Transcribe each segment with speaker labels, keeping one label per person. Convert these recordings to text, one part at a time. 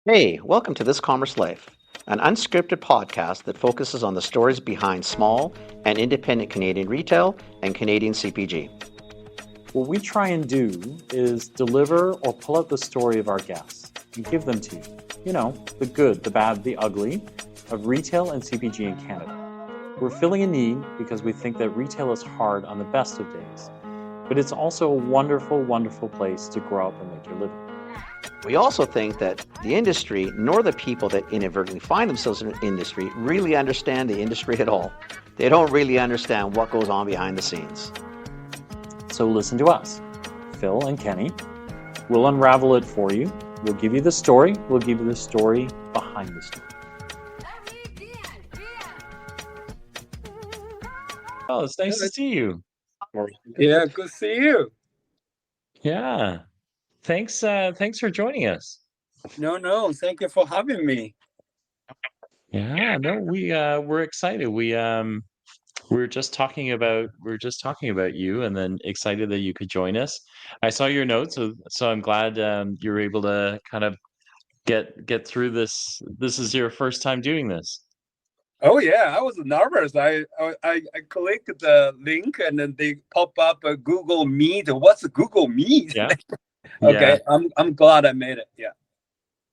Speaker 1: Hey, welcome to This Commerce Life, an unscripted podcast that focuses on the stories behind small and independent Canadian retail and Canadian CPG.
Speaker 2: What we try and do is deliver or pull out the story of our guests and give them to you. You know, the good, the bad, the ugly of retail and CPG in Canada. We're filling a need because we think that retail is hard on the best of days, but it's also a wonderful, wonderful place to grow up and make your living.
Speaker 1: We also think that the industry, nor the people that inadvertently find themselves in the industry, really understand the industry at all. They don't really understand what goes on behind the scenes.
Speaker 2: So listen to us, Phil and Kenny. We'll unravel it for you. We'll give you the story. We'll give you the story behind the story. Oh, it's nice to see you.
Speaker 3: Yeah, good to see you.
Speaker 2: Yeah. Thanks for joining us.
Speaker 3: No, thank you for having me.
Speaker 2: Yeah, no, we're excited. We're just talking about you, and then excited that you could join us. I saw your notes, so I'm glad you were able to kind of get through this. This is your first time doing this.
Speaker 3: Oh yeah, I was nervous. I clicked the link and then they pop up a Google Meet. What's Google Meet?
Speaker 2: Yeah.
Speaker 3: Okay, I'm glad I made it. Yeah.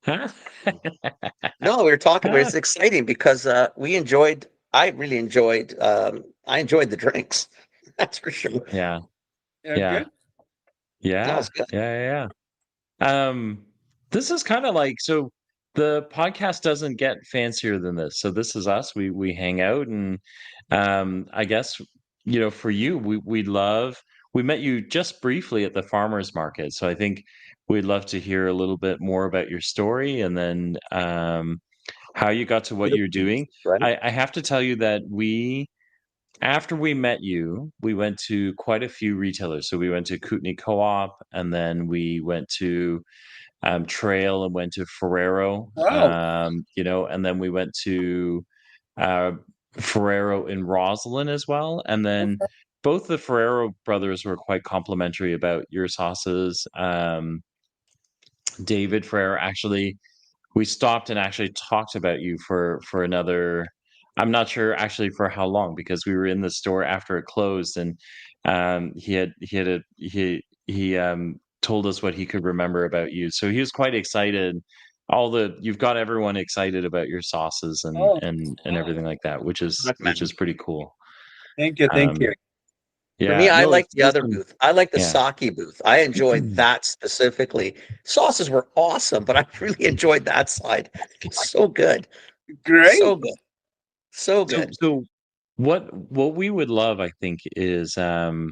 Speaker 2: Huh?
Speaker 1: No, we were talking about it's exciting because I really enjoyed I enjoyed the drinks. That's for sure.
Speaker 2: Yeah.
Speaker 3: Yeah,
Speaker 2: Yeah.
Speaker 3: good.
Speaker 1: That
Speaker 2: Yeah.
Speaker 1: was good.
Speaker 2: Yeah. This is kind of like, so the podcast doesn't get fancier than this. So this is us. We hang out, and I guess, for you, we met you just briefly at the farmers market. So I think we'd love to hear a little bit more about your story, and then how you got to what you're doing.
Speaker 1: Right?
Speaker 2: I have to tell you that after we met you, we went to quite a few retailers. So we went to Kootenay Co-op, and then we went to Trail, and went to Ferrero,
Speaker 3: Wow.
Speaker 2: and then we went to uh, Ferrero in Roslyn as well. And then both the Ferrero brothers were quite complimentary about your sauces. David Ferrero, actually, we stopped and actually talked about you for another. I'm not sure actually for how long, because we were in the store after it closed, and he told us what he could remember about you. So he was quite excited. You've got everyone excited about your sauces and
Speaker 3: Oh,
Speaker 2: and everything like that, which is pretty cool.
Speaker 3: thank you, thank
Speaker 2: Um,
Speaker 3: you.
Speaker 1: For me,
Speaker 2: yeah,
Speaker 1: I
Speaker 2: no,
Speaker 1: like the other booth. I like the
Speaker 2: yeah.
Speaker 1: sake booth. I enjoyed that specifically. Sauces were awesome, but I really enjoyed that side. So good.
Speaker 3: Great.
Speaker 1: So good. So
Speaker 2: So
Speaker 1: good.
Speaker 2: so what we would love, I think, is so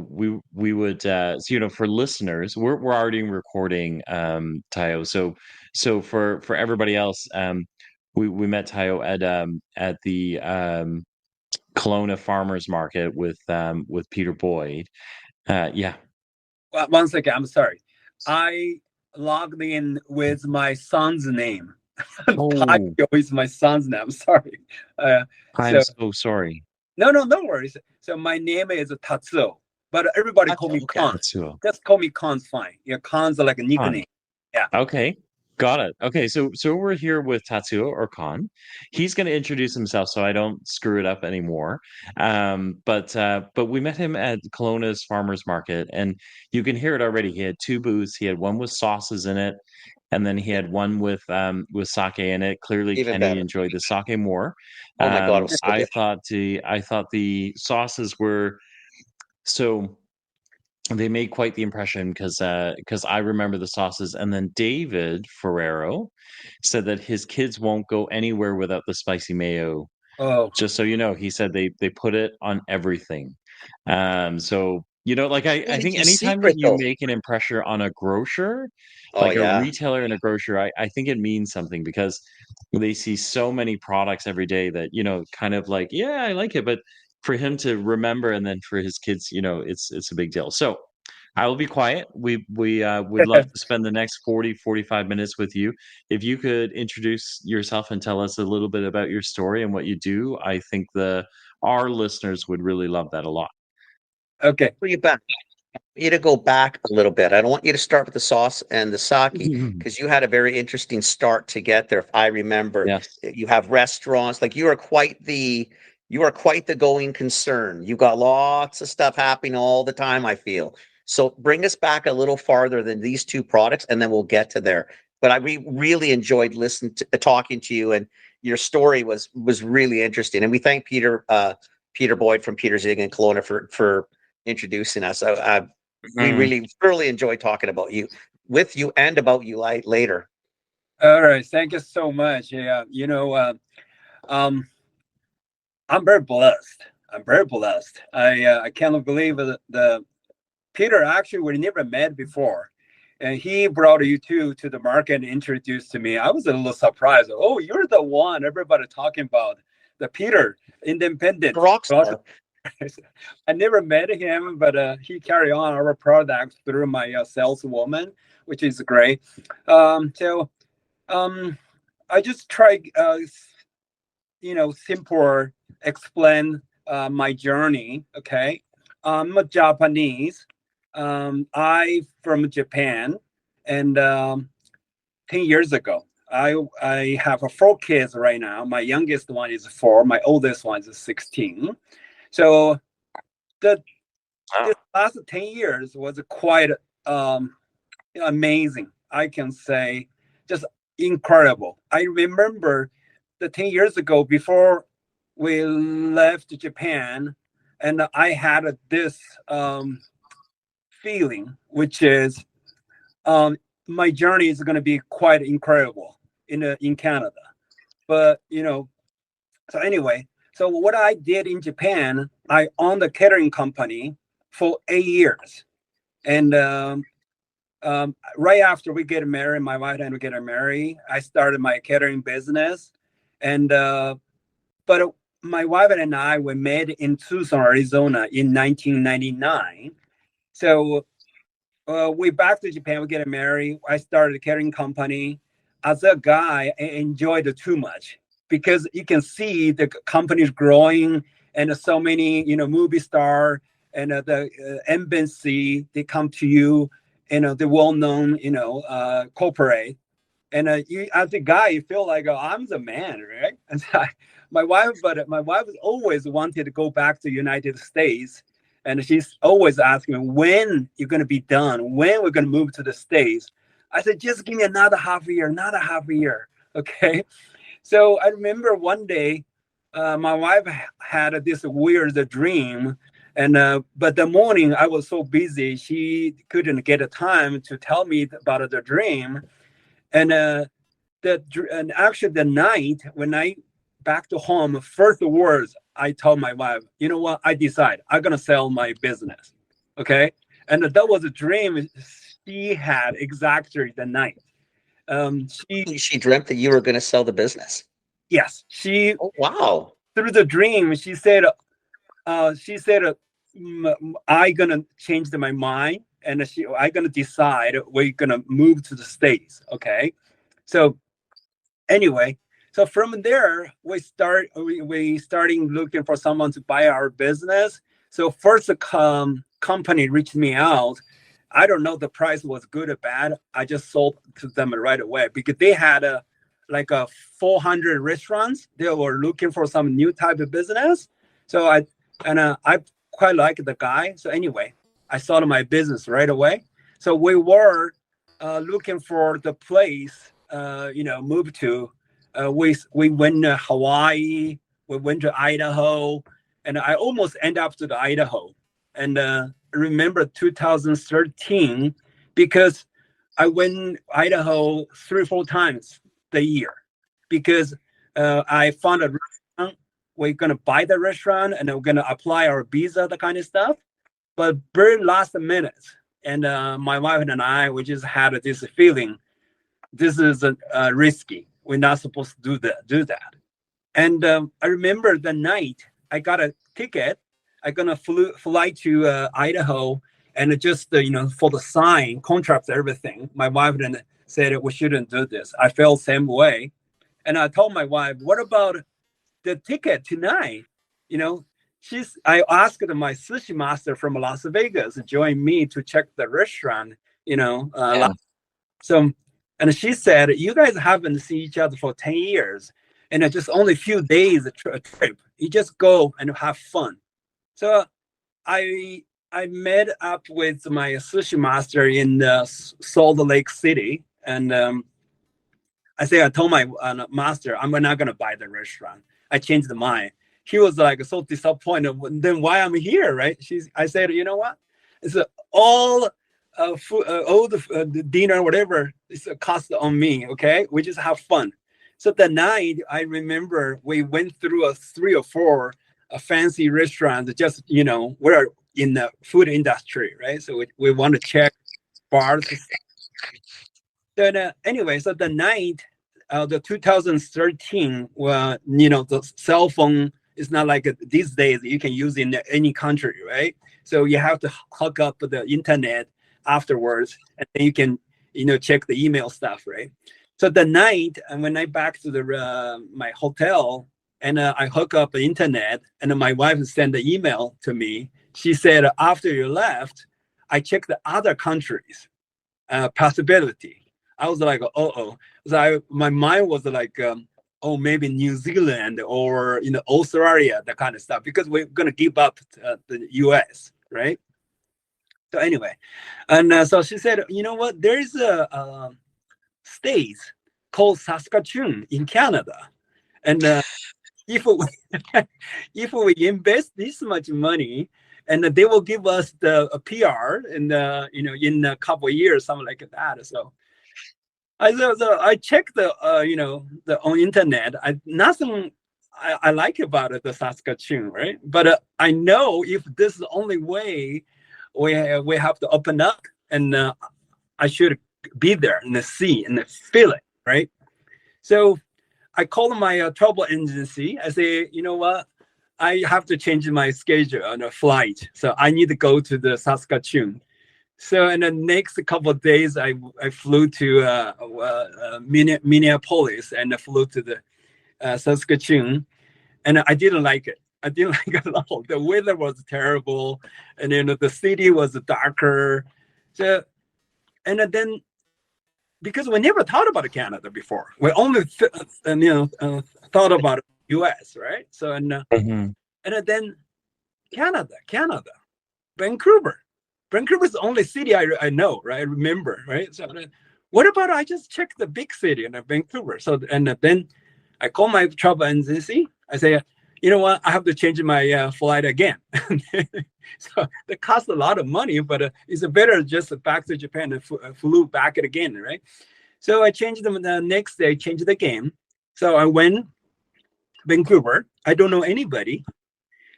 Speaker 2: we would for listeners, we're already recording Tayo. So for everybody else, we met Tayo at the Kelowna Farmers Market with Peter Boyd. Yeah.
Speaker 3: One second, I'm sorry. I logged in with my son's name.
Speaker 2: Oh,
Speaker 3: Tayo is my son's name. I'm sorry.
Speaker 2: I'm
Speaker 3: So
Speaker 2: so sorry.
Speaker 3: no, worries. So my name is Tatsuo, but everybody call me
Speaker 1: Okay.
Speaker 3: Kan.
Speaker 2: Tatsuo
Speaker 3: Just call me Kan's fine. Yeah, Kan's like a
Speaker 2: Kan.
Speaker 3: nickname. Yeah.
Speaker 2: Okay. Got it. Okay, so we're here with Tatsuo, or Kan. He's going to introduce himself so I don't screw it up anymore. But we met him at Kelowna's Farmers Market, and you can hear it already. He had two booths. He had one with sauces in it, and then he had one with sake in it. Clearly,
Speaker 1: Even
Speaker 2: Kenny
Speaker 1: better.
Speaker 2: enjoyed the sake more.
Speaker 1: Oh my God, it was so
Speaker 2: I
Speaker 1: good.
Speaker 2: thought the sauces were so. They made quite the impression, because I remember the sauces, and then David Ferrero said that his kids won't go anywhere without the spicy mayo.
Speaker 3: Oh,
Speaker 2: Just so you know, he said they put it on everything. So like I think
Speaker 1: Sneaky
Speaker 2: anytime that
Speaker 1: secret
Speaker 2: you
Speaker 1: though.
Speaker 2: make an impression on a grocer,
Speaker 1: Oh
Speaker 2: like a
Speaker 1: yeah.
Speaker 2: retailer and a grocer, I think it means something, because they see so many products every day that, kind of like, yeah, I like it, but for him to remember, and then for his kids, it's a big deal. So I will be quiet. We would love to spend the next 45 minutes with you. If you could introduce yourself and tell us a little bit about your story and what you do, I think our listeners would really love that a lot.
Speaker 3: okay.
Speaker 1: Bring it back. you to go back a little bit. I don't want you to start with the sauce and the sake because you had a very interesting start to get there. If I remember,
Speaker 2: Yes.
Speaker 1: you have restaurants, like you are quite the going concern. You got lots of stuff happening all the time, I feel. So bring us back a little farther than these two products, and then we'll get to there. But really enjoyed listening to talking to you, and your story was really interesting. And we thank Peter Boyd from Peter Zig and Kelowna for introducing us. We
Speaker 2: Mhm.
Speaker 1: really thoroughly enjoy talking about you, with you, and about you later.
Speaker 3: All right, thank you so much. Yeah, um, I'm very blessed. I'm very blessed. I cannot believe the Peter, actually we never met before, and he brought you two to the market and introduced to me. I was a little surprised. Oh, you're the one everybody talking about, the Peter
Speaker 1: The
Speaker 3: independent.
Speaker 1: rock star.
Speaker 3: I never met him, but he carry on our products through my saleswoman, which is great. So I just try, simple explain my journey. Okay, I'm a Japanese. I from Japan, and 10 years ago, I have four kids right now. My youngest one is 4. My oldest one is 16. So the
Speaker 2: Wow.
Speaker 3: this last 10 years was quite amazing. I can say just incredible. I remember the 10 years ago before we left Japan, and I had this feeling, which is um, my journey is going to be quite incredible in Canada. But so anyway, so what I did in Japan, I owned a catering company for 8 years, and right after we get married, my wife and we get married, I started my catering business, and but my wife and I were met in Tucson, Arizona, in 1999. So we back to Japan, we get married. I started a catering company. As a guy, I enjoyed it too much because you can see the company's growing, and so many movie star and the embassy, they come to you, the well-known corporate, and you as a guy you feel like, oh, I'm the man, right? And my wife has always wanted to go back to United States, and she's always asking me, when you're going to be done, when we're going to move to the States. I said, just give me another half a year, another half a year. Okay. So I remember one day, my wife had this weird dream, and but the morning I was so busy, she couldn't get a time to tell me about the dream. And and actually the night when I back to home, first words I told my wife, you know what? I decide I'm gonna sell my business. Okay, and that was a dream she had exactly the night.
Speaker 1: She dreamt that you were going to sell the business.
Speaker 3: Yes, she
Speaker 1: Oh, wow.
Speaker 3: through the dream she said I gonna change my mind, and I gonna decide we're gonna move to the States. Okay, so anyway, so from there we starting looking for someone to buy our business. So first the company reached me out. I don't know the price was good or bad. I just sold to them right away because they had a 400 restaurants. They were looking for some new type of business. So I quite like the guy. So anyway, I sold my business right away. So we were looking for the place, move to. We went to Hawaii, we went to Idaho, and I almost end up to the Idaho. And remember 2013 because I went Idaho 3 or 4 times the year because I found a restaurant. We're gonna buy the restaurant and we're gonna apply our visa, the kind of stuff. But very last minute, and my wife and I, we just had this feeling this is risky. We're not supposed to do that. And I remember the night I got a ticket. I gonna fly to Idaho, and it just for the sign contracts everything. My wife then said we shouldn't do this. I felt same way, and I told my wife, "What about the ticket tonight? You know, I asked my sushi master from Las Vegas to join me to check the restaurant,
Speaker 2: Yeah.
Speaker 3: so, and she said, you guys haven't seen each other for 10 years and it's just only a few days a trip. You just go and have fun. So I met up with my sushi master in Salt Lake City, and I told my master, I'm not gonna buy the restaurant. I changed the mind. He was like so disappointed. Then why I'm here, right? I said, you know what? It's all food, all the dinner, whatever. It's a cost on me. Okay, we just have fun. So the night, I remember we went through a 3 or 4 fancy restaurants. Just we're in the food industry, right? So we want to check bars. Then anyway, so the night, the 2013, well, the cell phone is not like these days you can use in any country, right? So you have to hook up the internet afterwards, and then you can, check the email stuff, right? So the night, and when I back to the my hotel, and I hook up the internet, and my wife sent the email to me. She said, after you left, I checked the other countries possibility. I was like, oh. So my mind was like, maybe New Zealand or Australia, that kind of stuff, because we're gonna give up the U.S., right? So anyway, and so she said, you know what? There is a state called Saskatchewan in Canada, and if we, if we invest this much money, and they will give us the PR in in a couple of years, something like that. So I checked the the on internet. Nothing I like about it, the Saskatchewan, right? But I know if this is the only way, we have to open up, and I should be there and see and feel it, right? So I called my travel agency. I say, you know what? I have to change my schedule on a flight, so I need to go to the Saskatchewan. So in the next couple of days, I flew to Minneapolis, and I flew to the Saskatchewan, and I didn't like it. I didn't like it at all. The weather was terrible, and the city was darker. So, and then because we never thought about Canada before, we only thought about U.S., right? So
Speaker 2: Mhm.
Speaker 3: and then Canada, Vancouver. Vancouver is the only city I know, right? I remember, right? So what about I just check the big city in Vancouver? So and then I call my travel agency. I say, you know what? I have to change my flight again. So it costs a lot of money, but it's better just back to Japan and flew back again, right? So I changed them the next day. Changed the game. So I went Vancouver. I don't know anybody.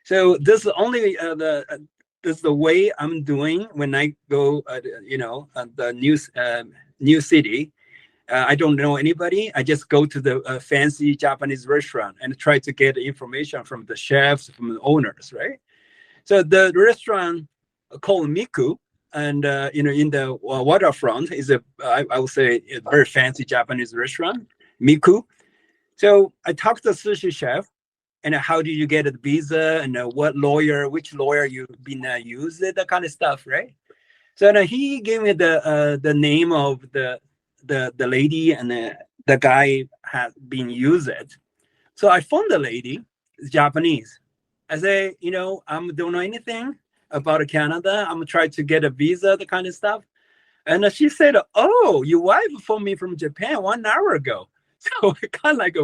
Speaker 3: So this is only this is the way I'm doing when I go, the new city. I don't know anybody. I just go to the fancy Japanese restaurant and try to get information from the chefs, from the owners, right? So the restaurant called Miku, and in the waterfront is I would say a very fancy Japanese restaurant, Miku. So I talked to the sushi chef, and how do you get a visa, and which lawyer you've been used, that kind of stuff, right? So he gave me the name of the lady, and the guy had been used it. So I found the lady, Japanese. I say, I don't know anything about Canada. I'm trying to get a visa, the kind of stuff. And she said, "Oh, your wife phoned me from Japan 1 hour ago." So kind of like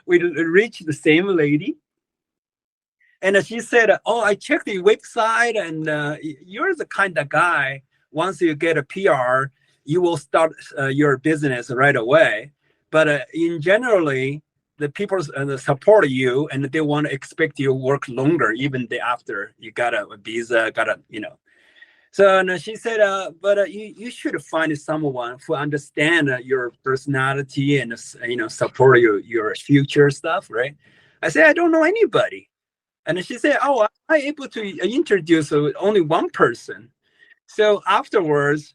Speaker 3: we reached the same lady. And she said, "Oh, I checked the website, and you're the kind of guy. Once you get a PR, you will start your business right away. But in generally, the people support you, and they want to expect you to work longer, even after you got a visa, So and she said, but you should find someone who understand your personality, and support your future stuff, right?" I said, "I don't know anybody." And she said, "Oh, I'm able to introduce only one person." So afterwards,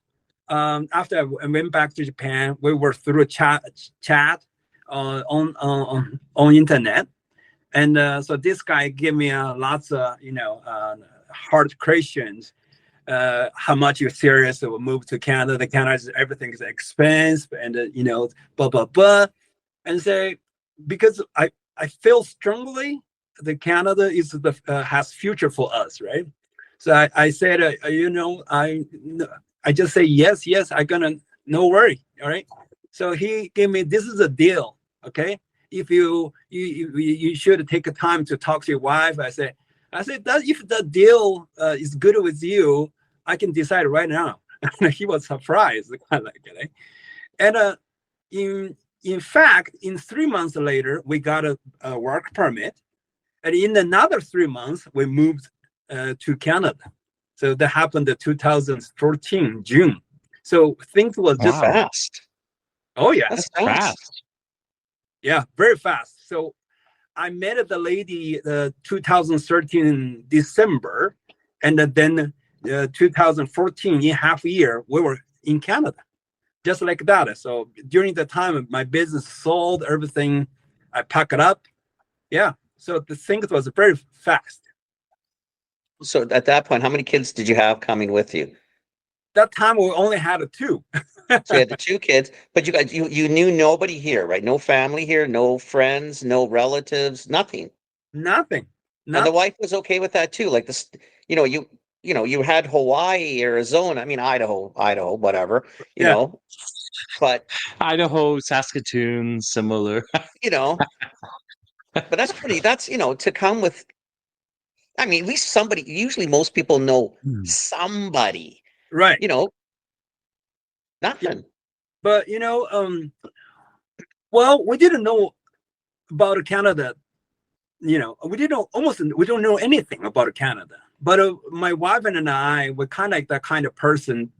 Speaker 3: after I went back to Japan, we were through chat on internet. And so this guy gave me lots of hard questions. How much you're serious will move to Canada? The Canada, everything is expensive, and blah blah blah. And say, because I feel strongly that Canada is the has future for us, right? So I said, I just say yes, I gonna, no worry, all right. So he gave me, this is a deal, okay. If you should take a time to talk to your wife. I said that if the deal is good with you, I can decide right now. He was surprised, kind of like, okay? And in fact, in 3 months later, we got a work permit, and in another 3 months, we moved to Canada. So that happened in 2014 June. So things was
Speaker 1: That's
Speaker 3: just
Speaker 1: fast.
Speaker 3: Oh yeah,
Speaker 1: That's fast.
Speaker 3: Yeah, very fast. So I met the lady 2013 December, and then 2014 in half a year we were in Canada, just like that. So during the time my business sold everything, I pack it up. Yeah. So the thing was very fast.
Speaker 1: So at that point, how many kids did you have coming with you?
Speaker 3: That time we only had two.
Speaker 1: So you had the 2 kids, but you knew nobody here, right? No family here, no friends, no relatives, nothing.
Speaker 3: Nothing.
Speaker 1: And the wife was okay with that too. Like this, you had Hawaii, Arizona, I mean Idaho, whatever,
Speaker 3: Yeah.
Speaker 1: but
Speaker 2: Idaho, Saskatoon, similar.
Speaker 1: but that's to come with, I mean, at least somebody, usually most people know somebody,
Speaker 3: Right.
Speaker 1: nothing.
Speaker 3: Yeah. But well, we didn't know about Canada. We don't know anything about Canada. But my wife and I were kind of like that kind of person.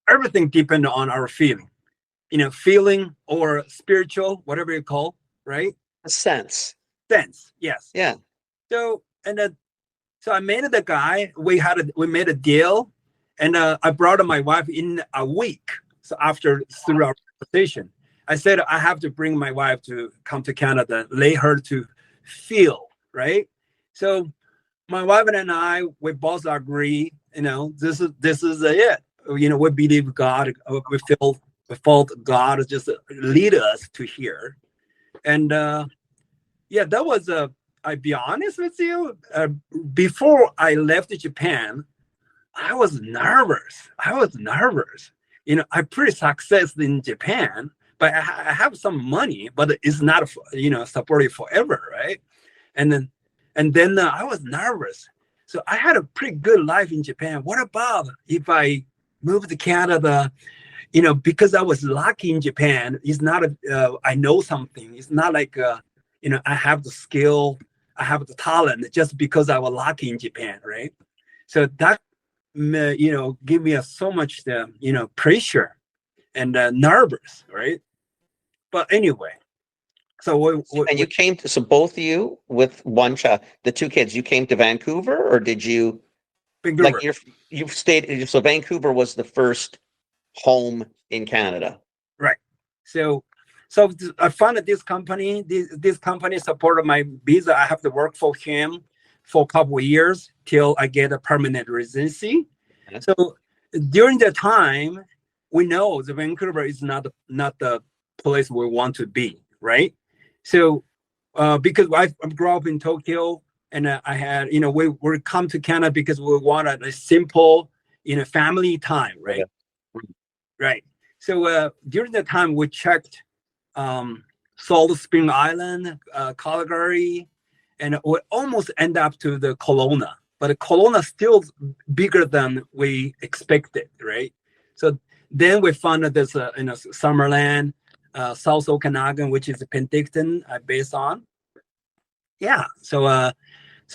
Speaker 3: Everything depended on our feeling or spiritual, whatever you call, right?
Speaker 1: A sense.
Speaker 3: Yes.
Speaker 1: Yeah.
Speaker 3: So so I met the guy. We made a deal, and I brought my wife in a week. So through our conversation, I said I have to bring my wife to come to Canada, lay her to feel, right? So my wife and I, we both agree, this is it. We believe God. We felt God just lead us to here. And yeah, that was I be honest with you, before I left Japan, I was nervous. I'm pretty successful in Japan, but I have some money, but it's not supported forever, right? And then I was nervous. So I had a pretty good life in Japan. What about if I moved to Canada? Because I was lucky in Japan. It's not I know something. It's not like I have the skill, I have the talent just because I was lucky in Japan, right? So that give me so much pressure and nervous, right? But anyway, so
Speaker 1: And you came to, so both of you with one child, the 2 kids, you came to Vancouver, or did you,
Speaker 3: Vancouver.
Speaker 1: like you've stayed, so Vancouver was the first home in Canada.
Speaker 3: Right. So I found this company. This company supported my visa. I have to work for him for a couple of years till I get a permanent residency. Okay. So during that time, we know the Vancouver is not the place we want to be, right? So because I grew up in Tokyo, and I had we come to Canada because we wanted a simple family time, right? Yeah. Right. So during the time we checked Salt Spring Island, Calgary, and we almost end up to the Kelowna. But Kelowna still bigger than we expected, right? So then we found that there's Summerland, South Okanagan, which is Penticton based on. Yeah. So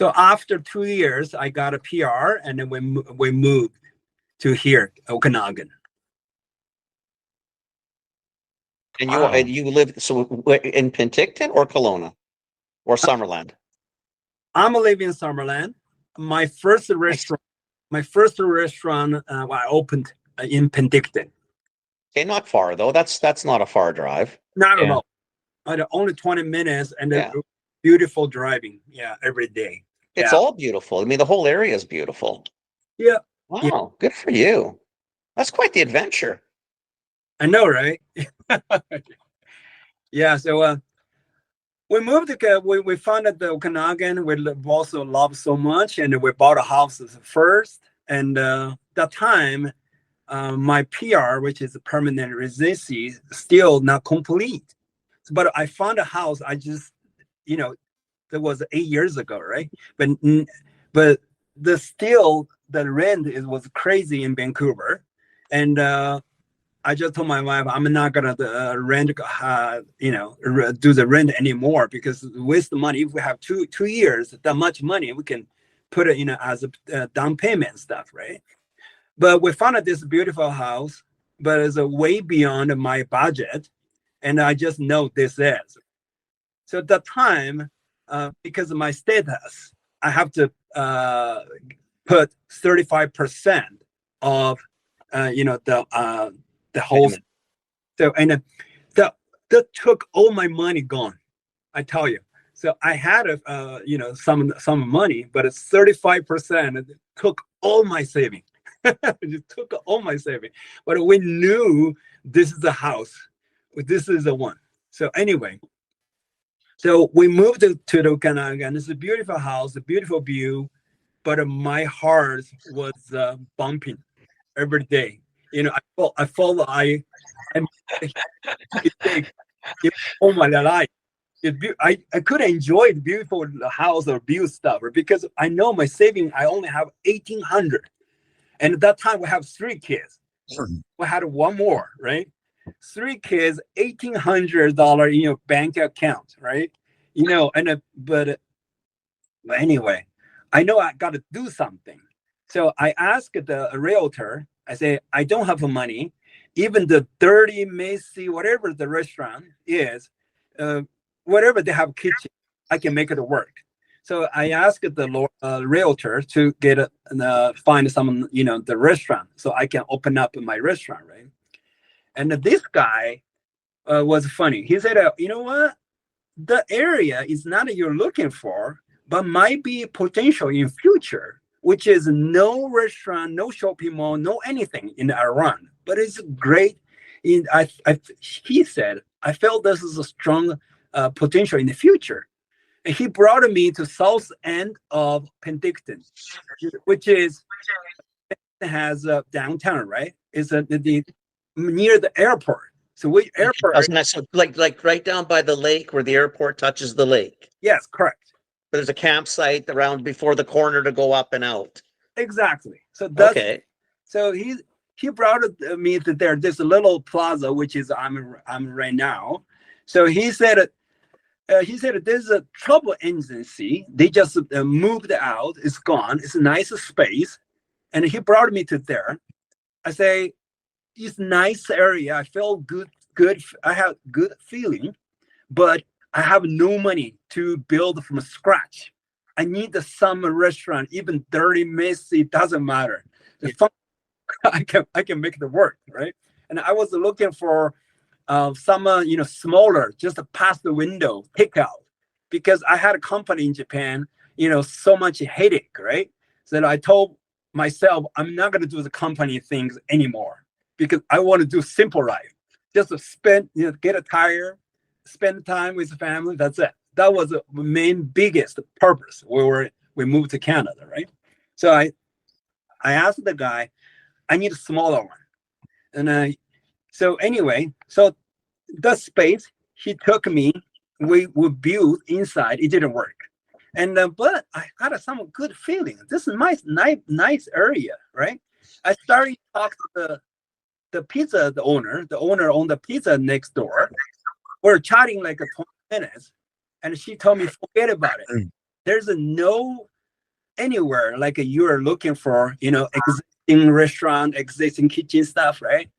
Speaker 3: after 2 years, I got a PR, and then we moved to here, Okanagan.
Speaker 1: And you lived in Penticton or Kelowna or Summerland?
Speaker 3: I'm living in Summerland. My first restaurant I opened in Penticton.
Speaker 1: Okay, not far though. That's not a far drive.
Speaker 3: Not at all. Only 20 minutes, and then beautiful driving. Yeah, every day.
Speaker 1: It's
Speaker 3: Yeah.
Speaker 1: all beautiful. I mean, the whole area is beautiful.
Speaker 3: Yeah. Yeah.
Speaker 1: Wow, good for you. That's quite the adventure.
Speaker 3: I know, right? Yeah. So we moved to we found that the Okanagan we also love so much, and we bought a house first. And that time, my PR, which is a permanent residency, still not complete. But I found a house. I just, that was 8 years ago, right? But the rent was crazy in Vancouver, and I just told my wife I'm not gonna rent, do the rent anymore, because waste the money. If we have 2 years, that much money, we can put it, as a down payment stuff, right? But we found this beautiful house, but it's way beyond my budget, and I just know this is. So at that time, because of my status, I have to put 35% of, the whole. So and that took all my money gone. I tell you. So I had some money, but it's 35%. It took all my saving. It took all my saving. But we knew this is the house. This is the one. So anyway, so we moved to the Okanagan. It's a beautiful house, a beautiful view, but my heart was bumping every day. I felt I made a mistake in all my life. I couldn't enjoy the beautiful house or view stuff because I know my saving. I only have 1,800, and at that time we have 3 kids. We had one more, right? 3 kids, $1,800 in your bank account, right? But anyway, I know I got to do something. So I asked the realtor. I say I don't have money. Even the dirty Macy, whatever the restaurant is, whatever they have kitchen, I can make it work. So I asked the realtor to find some, the restaurant, so I can open up my restaurant, right? And this guy was funny. He said, you know what? The area is not that you're looking for, but might be potential in future, which is no restaurant, no shopping mall, no anything in Iran. But it's great. He said, I felt this is a strong potential in the future. And he brought me to south end of Penticton, which has downtown, right? It's near the airport. So which airport?
Speaker 1: So like right down by the lake where the airport touches the lake.
Speaker 3: Yes, correct.
Speaker 1: But there's a campsite around before the corner to go up and out.
Speaker 3: Exactly. So that's
Speaker 1: okay.
Speaker 3: So he brought me to there. This little plaza, which is I'm right now. So he said there's a trouble agency. They just moved out. It's gone. It's a nice space, and he brought me to there. I say, it's nice area. I felt good. I have good feeling, but I have no money to build from scratch. I need some restaurant, even dirty, messy, doesn't matter. I can make it work, right? And I was looking for some smaller, just past the window takeout, because I had a company in Japan, so much headache, right? So I told myself I'm not going to do the company things anymore, because I want to do simple life, just to spend, get a tire, spend time with the family. That's it. That was the main biggest purpose. We moved to Canada, right? So I asked the guy, I need a smaller one. And so anyway, so the space he took me, we built inside. It didn't work, and but I got some good feeling. This is nice area, right? I started to talk to the pizza, the owner owned the pizza next door. We're chatting like 20 minutes, and she told me, forget about it. There's no anywhere like you're looking for, existing restaurant, existing kitchen stuff, right?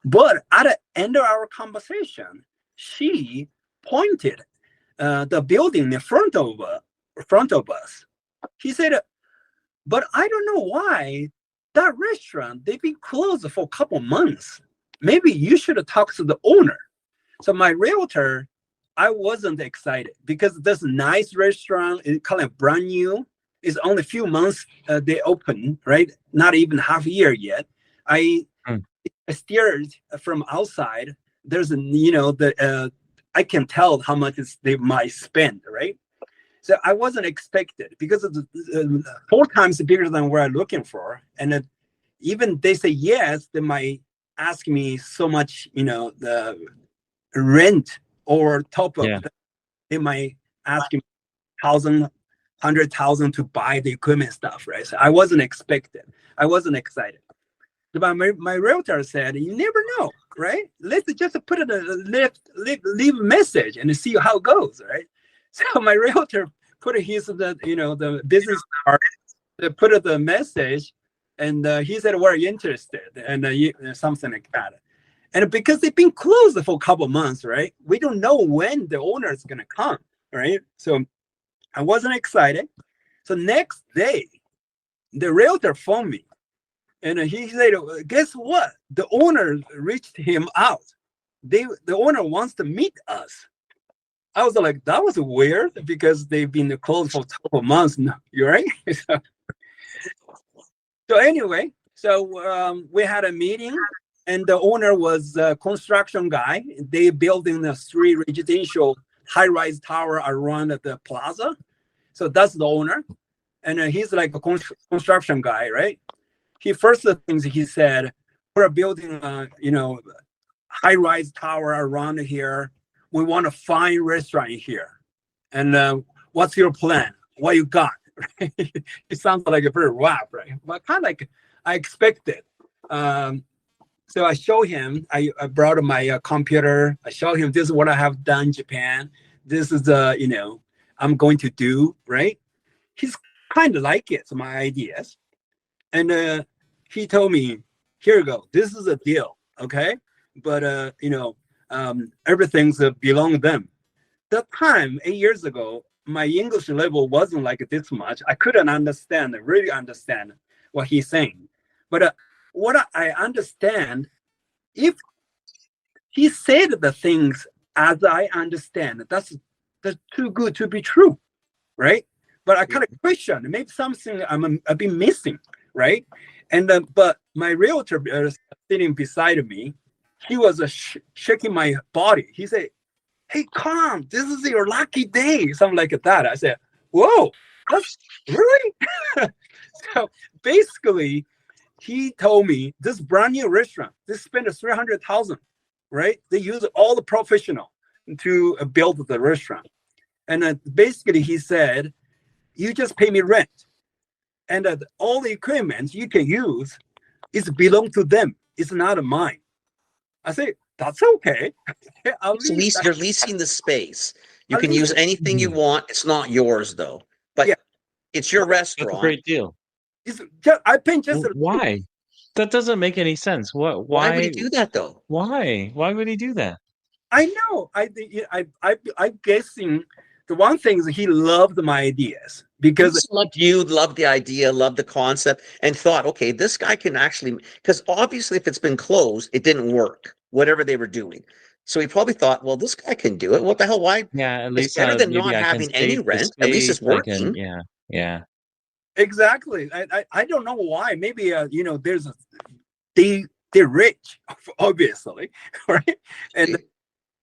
Speaker 3: But at the end of our conversation, she pointed the building in front of us. He said, but I don't know why that restaurant, they've been closed for a couple months. Maybe you should talk to the owner. So my realtor I wasn't excited because this nice restaurant is kind of brand new. It's only a few months they open, right? Not even half a year yet. I
Speaker 2: Mm.
Speaker 3: steered from outside. There's I can tell how much they might spend, right? So I wasn't expected because it's 4 times bigger than what I'm looking for, and even they say yes, they might ask me so much, the rent or top of
Speaker 2: Yeah.
Speaker 3: that. They might ask me 100,000 to buy the equipment stuff, right? So I wasn't expected. I wasn't excited. But my realtor said, "You never know, right? Let's just put it leave a message and see how it goes, right?" So my realtor put his the business card, put the message, and he said we're interested, and something like that. And because they've been closed for a couple of months, right? We don't know when the owner is gonna come, right? So I wasn't excited. So next day, the realtor phoned me, and he said, "Guess what? The owner reached him out. The owner wants to meet us." I was like, that was weird because they've been closed for a couple of months now. You're right. So anyway, we had a meeting, and the owner was a construction guy. They building a 3 residential high-rise tower around the plaza. So that's the owner, and he's like a construction guy, right? First things he said, we're building a high-rise tower around here. We want a fine restaurant here, and what's your plan? What you got? It sounds like a very rough, right? But kind of like I expected. So I show him. I brought my computer. I show him this is what I have done in Japan. This is I'm going to do, right? He's kind of like it, my ideas. And he told me, "Here you go. This is a deal, okay? But everything's belong to them." That time, 8 years ago, my English level wasn't like this much. I couldn't really understand what he's saying. But what I understand, if he said the things as I understand, that's too good to be true, right? But I kind of question maybe something I've been missing, right? And but my realtor sitting beside me, he was shaking my body. He said, "Hey, Con, this is your lucky day," something like that. I said, "Whoa, that's really?" So basically, he told me this brand new restaurant, they spent 300,000, right? They use all the professional to build the restaurant, and basically he said, "You just pay me rent, and all the equipment you can use is belong to them. It's not mine." I say, "That's okay." I'll leave that.
Speaker 1: You're leasing the space. You
Speaker 3: I'll
Speaker 1: can
Speaker 3: leave
Speaker 1: use
Speaker 3: it.
Speaker 1: anything you want. It's not yours though, but
Speaker 3: Yeah.
Speaker 1: it's your
Speaker 2: That's a
Speaker 1: restaurant.
Speaker 2: great deal.
Speaker 3: It's just, I pay just
Speaker 2: Why? That doesn't make any sense. What?
Speaker 1: Why would he
Speaker 2: Why?
Speaker 1: do that though?
Speaker 2: Why? Why would he do that?
Speaker 3: I know. I'm guessing the one thing is he loved my ideas
Speaker 1: He
Speaker 3: because
Speaker 1: just loved you, loved the idea, loved the concept, and thought, okay, this guy can actually, because obviously if it's been closed, it didn't work, whatever they were doing. So he probably thought, well, this guy can do it. What the hell? Why?
Speaker 2: Yeah, at
Speaker 1: It's
Speaker 2: least
Speaker 1: better than
Speaker 2: maybe
Speaker 1: not
Speaker 2: I can
Speaker 1: having any
Speaker 2: save the
Speaker 1: rent. At least
Speaker 2: space.
Speaker 1: it's working.
Speaker 2: Yeah.
Speaker 3: exactly. I don't know why. Maybe there's they're rich, obviously, right? And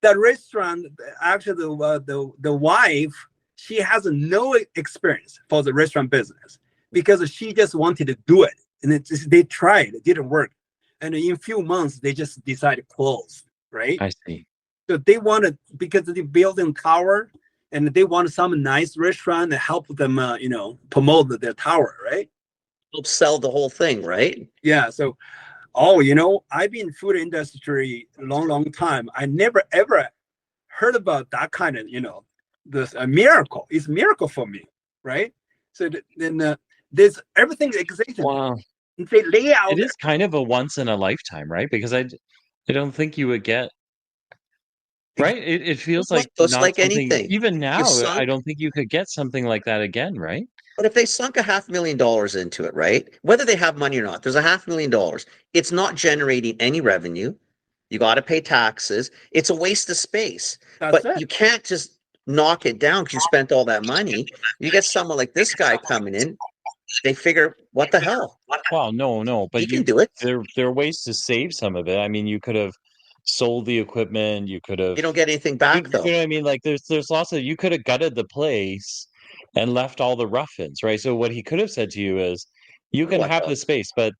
Speaker 3: that restaurant, actually, the wife, she has no experience for the restaurant business because she just wanted to do it, and they tried, it didn't work, and in a few months they just decided to close, right?
Speaker 2: I see.
Speaker 3: So they wanted, because they building tower, and they want some nice restaurant to help them, promote their tower, right?
Speaker 1: Help sell the whole thing, right?
Speaker 3: Yeah. So, I've been in food industry a long time. I never ever heard about that kind of, this a miracle. It's a miracle for me, right? So then there's everything exists.
Speaker 2: Wow.
Speaker 3: They lay out.
Speaker 2: It is kind of a once in a lifetime, right? Because I don't think you would get right. It feels like
Speaker 1: Just
Speaker 2: not
Speaker 1: like
Speaker 2: something.
Speaker 1: anything.
Speaker 2: Even
Speaker 1: You
Speaker 2: now, I
Speaker 1: sunk,
Speaker 2: don't think you could get something like that again, right?
Speaker 1: but if they sunk $500,000 into it, right? Whether they have money or not, there's $500,000. It's not generating any revenue. You got to pay taxes. It's a waste of space.
Speaker 3: That's
Speaker 1: But
Speaker 3: it.
Speaker 1: you can't just knock it down because you spent all that money. You get someone like this guy coming in, they figure, what the hell?
Speaker 2: Well, no, but
Speaker 1: He can do it.
Speaker 2: there are ways to save some of it. I mean, you could have sold the equipment. You could have,
Speaker 1: You don't get anything
Speaker 2: you,
Speaker 1: back
Speaker 2: you
Speaker 1: though.
Speaker 2: know what I mean? Like there's lots of, you could have gutted the place and left all the rough-ins, right? So what he could have said to you is, you can
Speaker 1: What
Speaker 2: have
Speaker 1: though?
Speaker 2: the space, but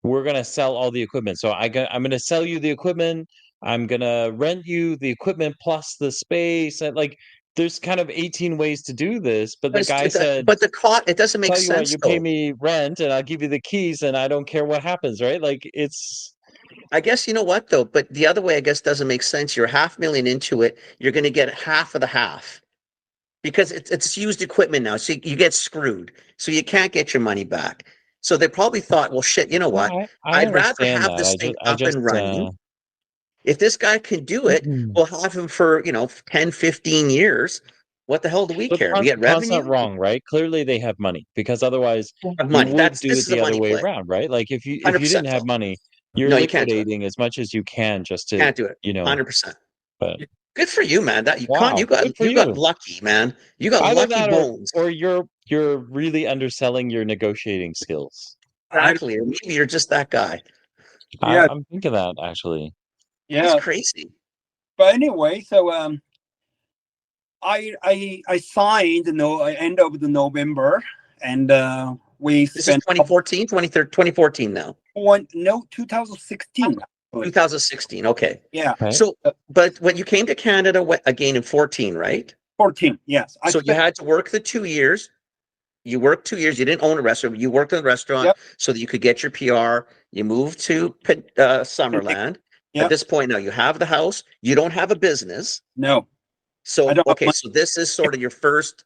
Speaker 2: we're gonna sell all the equipment. So I'm gonna sell you the equipment. I'm gonna rent you the equipment plus the space. And like, there's kind of 18 ways to do this, but the guy said,
Speaker 1: But the cost, it doesn't make
Speaker 2: tell you what,
Speaker 1: sense
Speaker 2: you pay
Speaker 1: though.
Speaker 2: me rent and I'll give you the keys and I don't care what happens, right? Like it's
Speaker 1: I guess you know what though, but the other way I guess doesn't make sense. You're 500,000 into it. You're going to get half of the half because it's used equipment now. So you get screwed. So you can't get your money back. So they probably thought, well, shit, you know
Speaker 2: no,
Speaker 1: what?
Speaker 2: I
Speaker 1: I'd rather
Speaker 2: understand
Speaker 1: have
Speaker 2: that.
Speaker 1: this thing
Speaker 2: I
Speaker 1: up
Speaker 2: just
Speaker 1: and running. If this guy can do it, we'll have him for, 10, 15 years. What the hell do we
Speaker 2: but
Speaker 1: care? We get
Speaker 2: Khan's not
Speaker 1: revenue,
Speaker 2: wrong, right? Clearly they have money because otherwise
Speaker 1: have
Speaker 2: you
Speaker 1: money.
Speaker 2: would do
Speaker 1: This
Speaker 2: it
Speaker 1: is a
Speaker 2: the other
Speaker 1: money
Speaker 2: way
Speaker 1: play.
Speaker 2: around, right? Like if you
Speaker 1: 100%
Speaker 2: didn't have
Speaker 1: though.
Speaker 2: money, you're
Speaker 1: No, you can't do it.
Speaker 2: liquidating as much as you can just to,
Speaker 1: Can't do it. 100%.
Speaker 2: but
Speaker 1: Good for you, man. That you can't.
Speaker 2: wow, good for
Speaker 1: You got
Speaker 2: you.
Speaker 1: lucky, man. You got
Speaker 2: Either
Speaker 1: lucky
Speaker 2: that
Speaker 1: bones.
Speaker 2: or you're really underselling your negotiating skills.
Speaker 3: I,
Speaker 1: Exactly. Or maybe you're just that guy.
Speaker 3: yeah,
Speaker 2: I'm thinking that actually.
Speaker 1: That's
Speaker 3: yeah.
Speaker 1: crazy.
Speaker 3: But anyway, so I signed end of the November, and we
Speaker 1: This is
Speaker 3: spent
Speaker 1: 2014, 2014 now.
Speaker 3: 2016. Actually.
Speaker 1: 2016. Okay.
Speaker 3: Yeah,
Speaker 2: Okay.
Speaker 1: So, but when you came to Canada again in 14, right?
Speaker 3: 14. Yes,
Speaker 1: So you had to work the 2 years. You worked 2 years. You didn't own a restaurant. You worked in a restaurant
Speaker 3: Yep.
Speaker 1: so that you could get your PR. You moved to Summerland.
Speaker 3: Yep.
Speaker 1: At this point now, you have the house. You don't have a business.
Speaker 3: No,
Speaker 1: So,
Speaker 3: I don't have
Speaker 1: okay,
Speaker 3: money.
Speaker 1: so this is sort of your first,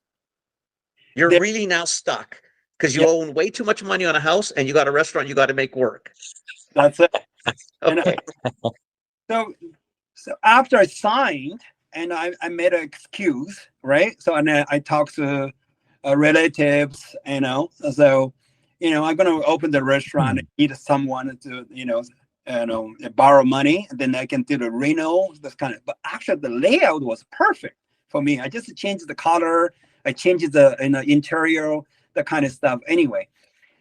Speaker 1: you're
Speaker 3: There-
Speaker 1: really now stuck because you
Speaker 3: Yeah.
Speaker 1: own way too much money on a house and you got a restaurant you got to make work.
Speaker 3: That's it.
Speaker 1: Okay.
Speaker 3: So after I signed, and I made an excuse, right? So and then I talked to relatives, So, I'm gonna open the restaurant and need someone to, borrow money, and then I can do the reno, this kind of. But actually, the layout was perfect for me. I just changed the color, I changed the interior, that kind of stuff. Anyway,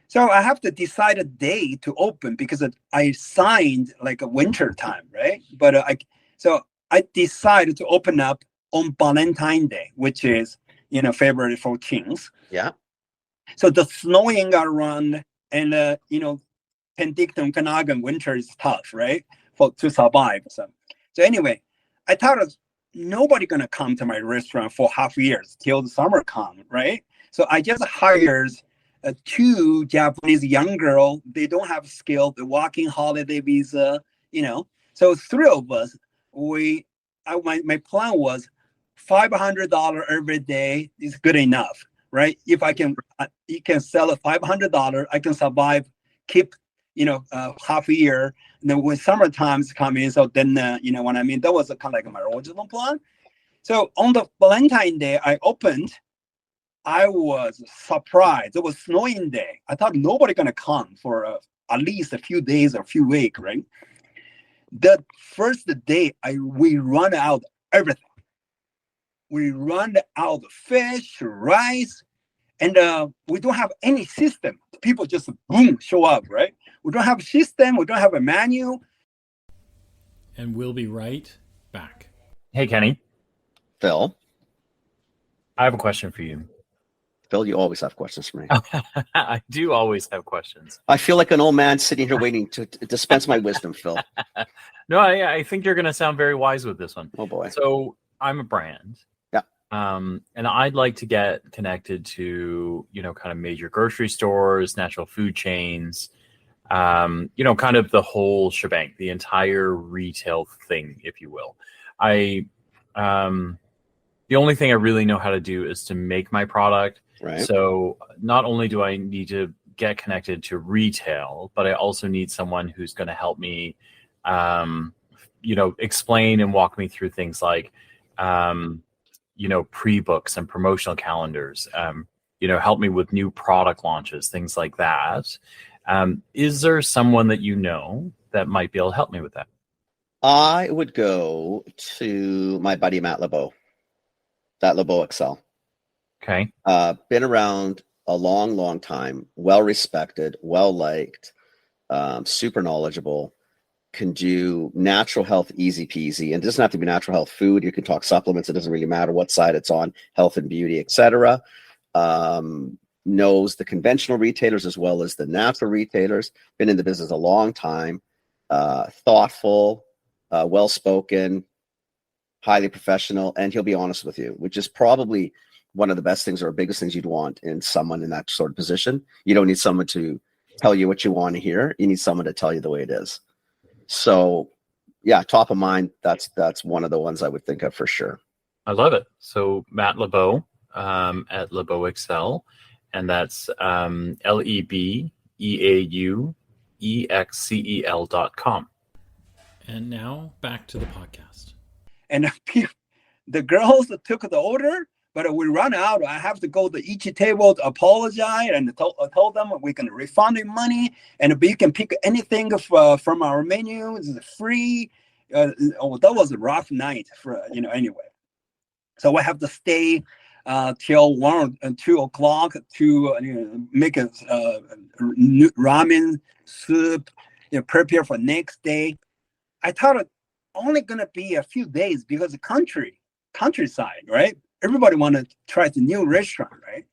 Speaker 3: so I have to decide a day to open because I signed like a winter time, right? But I decided to open up on Valentine's Day, which is February 14th.
Speaker 1: Yeah.
Speaker 3: So the snowing around, and Penticton, Okanagan winter is tough, right? To survive. So anyway, I thought nobody gonna come to my restaurant for half years till the summer come, right? So I just hired two Japanese young girl. They don't have skill. They're walking holiday visa, So three of us, my plan was $500 every day is good enough, right? If I can, you can sell it $500, I can survive, keep, half a year. And then when summertime's coming, so then, you know what I mean? That was kind of like my original plan. So on the Valentine's Day, I opened. I was surprised. It was snowing day. I thought nobody gonna come for at least a few days or a few weeks, right? The first day, we run out everything. We run out of fish, rice, and we don't have any system. People just boom show up, right? We don't have a system. We don't have a menu.
Speaker 4: And we'll be right back.
Speaker 5: Hey, Kenny,
Speaker 1: Phil,
Speaker 5: I have a question for you.
Speaker 1: Phil, you always have questions for me.
Speaker 5: I do always have questions.
Speaker 1: I feel like an old man sitting here waiting to dispense my wisdom, Phil.
Speaker 5: No, I think you're going to sound very wise with this one.
Speaker 1: Oh boy.
Speaker 5: So I'm a brand.
Speaker 1: Yeah.
Speaker 5: And I'd like to get connected to, kind of major grocery stores, natural food chains, kind of the whole shebang, the entire retail thing, if you will. The only thing I really know how to do is to make my product.
Speaker 1: Right.
Speaker 5: So not only do I need to get connected to retail, but I also need someone who's going to help me, explain and walk me through things like, pre-books and promotional calendars, help me with new product launches, things like that. Is there someone that that might be able to help me with that?
Speaker 1: I would go to my buddy Matt LeBeau, that LeBeau Excel.
Speaker 5: Okay.
Speaker 1: Been around a long, long time, well respected, well liked, super knowledgeable, can do natural health easy peasy. And it doesn't have to be natural health food. You can talk supplements. It doesn't really matter what side it's on, health and beauty, etc. Knows the conventional retailers as well as the natural retailers. Been in the business a long time. Thoughtful, well-spoken, highly professional, and he'll be honest with you, which is probably one of the best things or biggest things you'd want in someone in that sort of position. You don't need someone to tell you what you want to hear. You need someone to tell you the way it is. So yeah, top of mind, that's one of the ones I would think of for sure.
Speaker 5: I love it. So Matt LeBeau at LeBeau Excel, and that's LeBeauexcel.com.
Speaker 4: And now back to the podcast.
Speaker 3: And the girls took the order, but we run out. I have to go to each table to apologize and told them we can refund the money and we can pick anything from our menu. It's free. That was a rough night for anyway. So we have to stay till 1 and 2 o'clock to make a ramen soup, prepare for next day. I thought it only gonna be a few days because the countryside, right? Everybody want to try the new restaurant, right?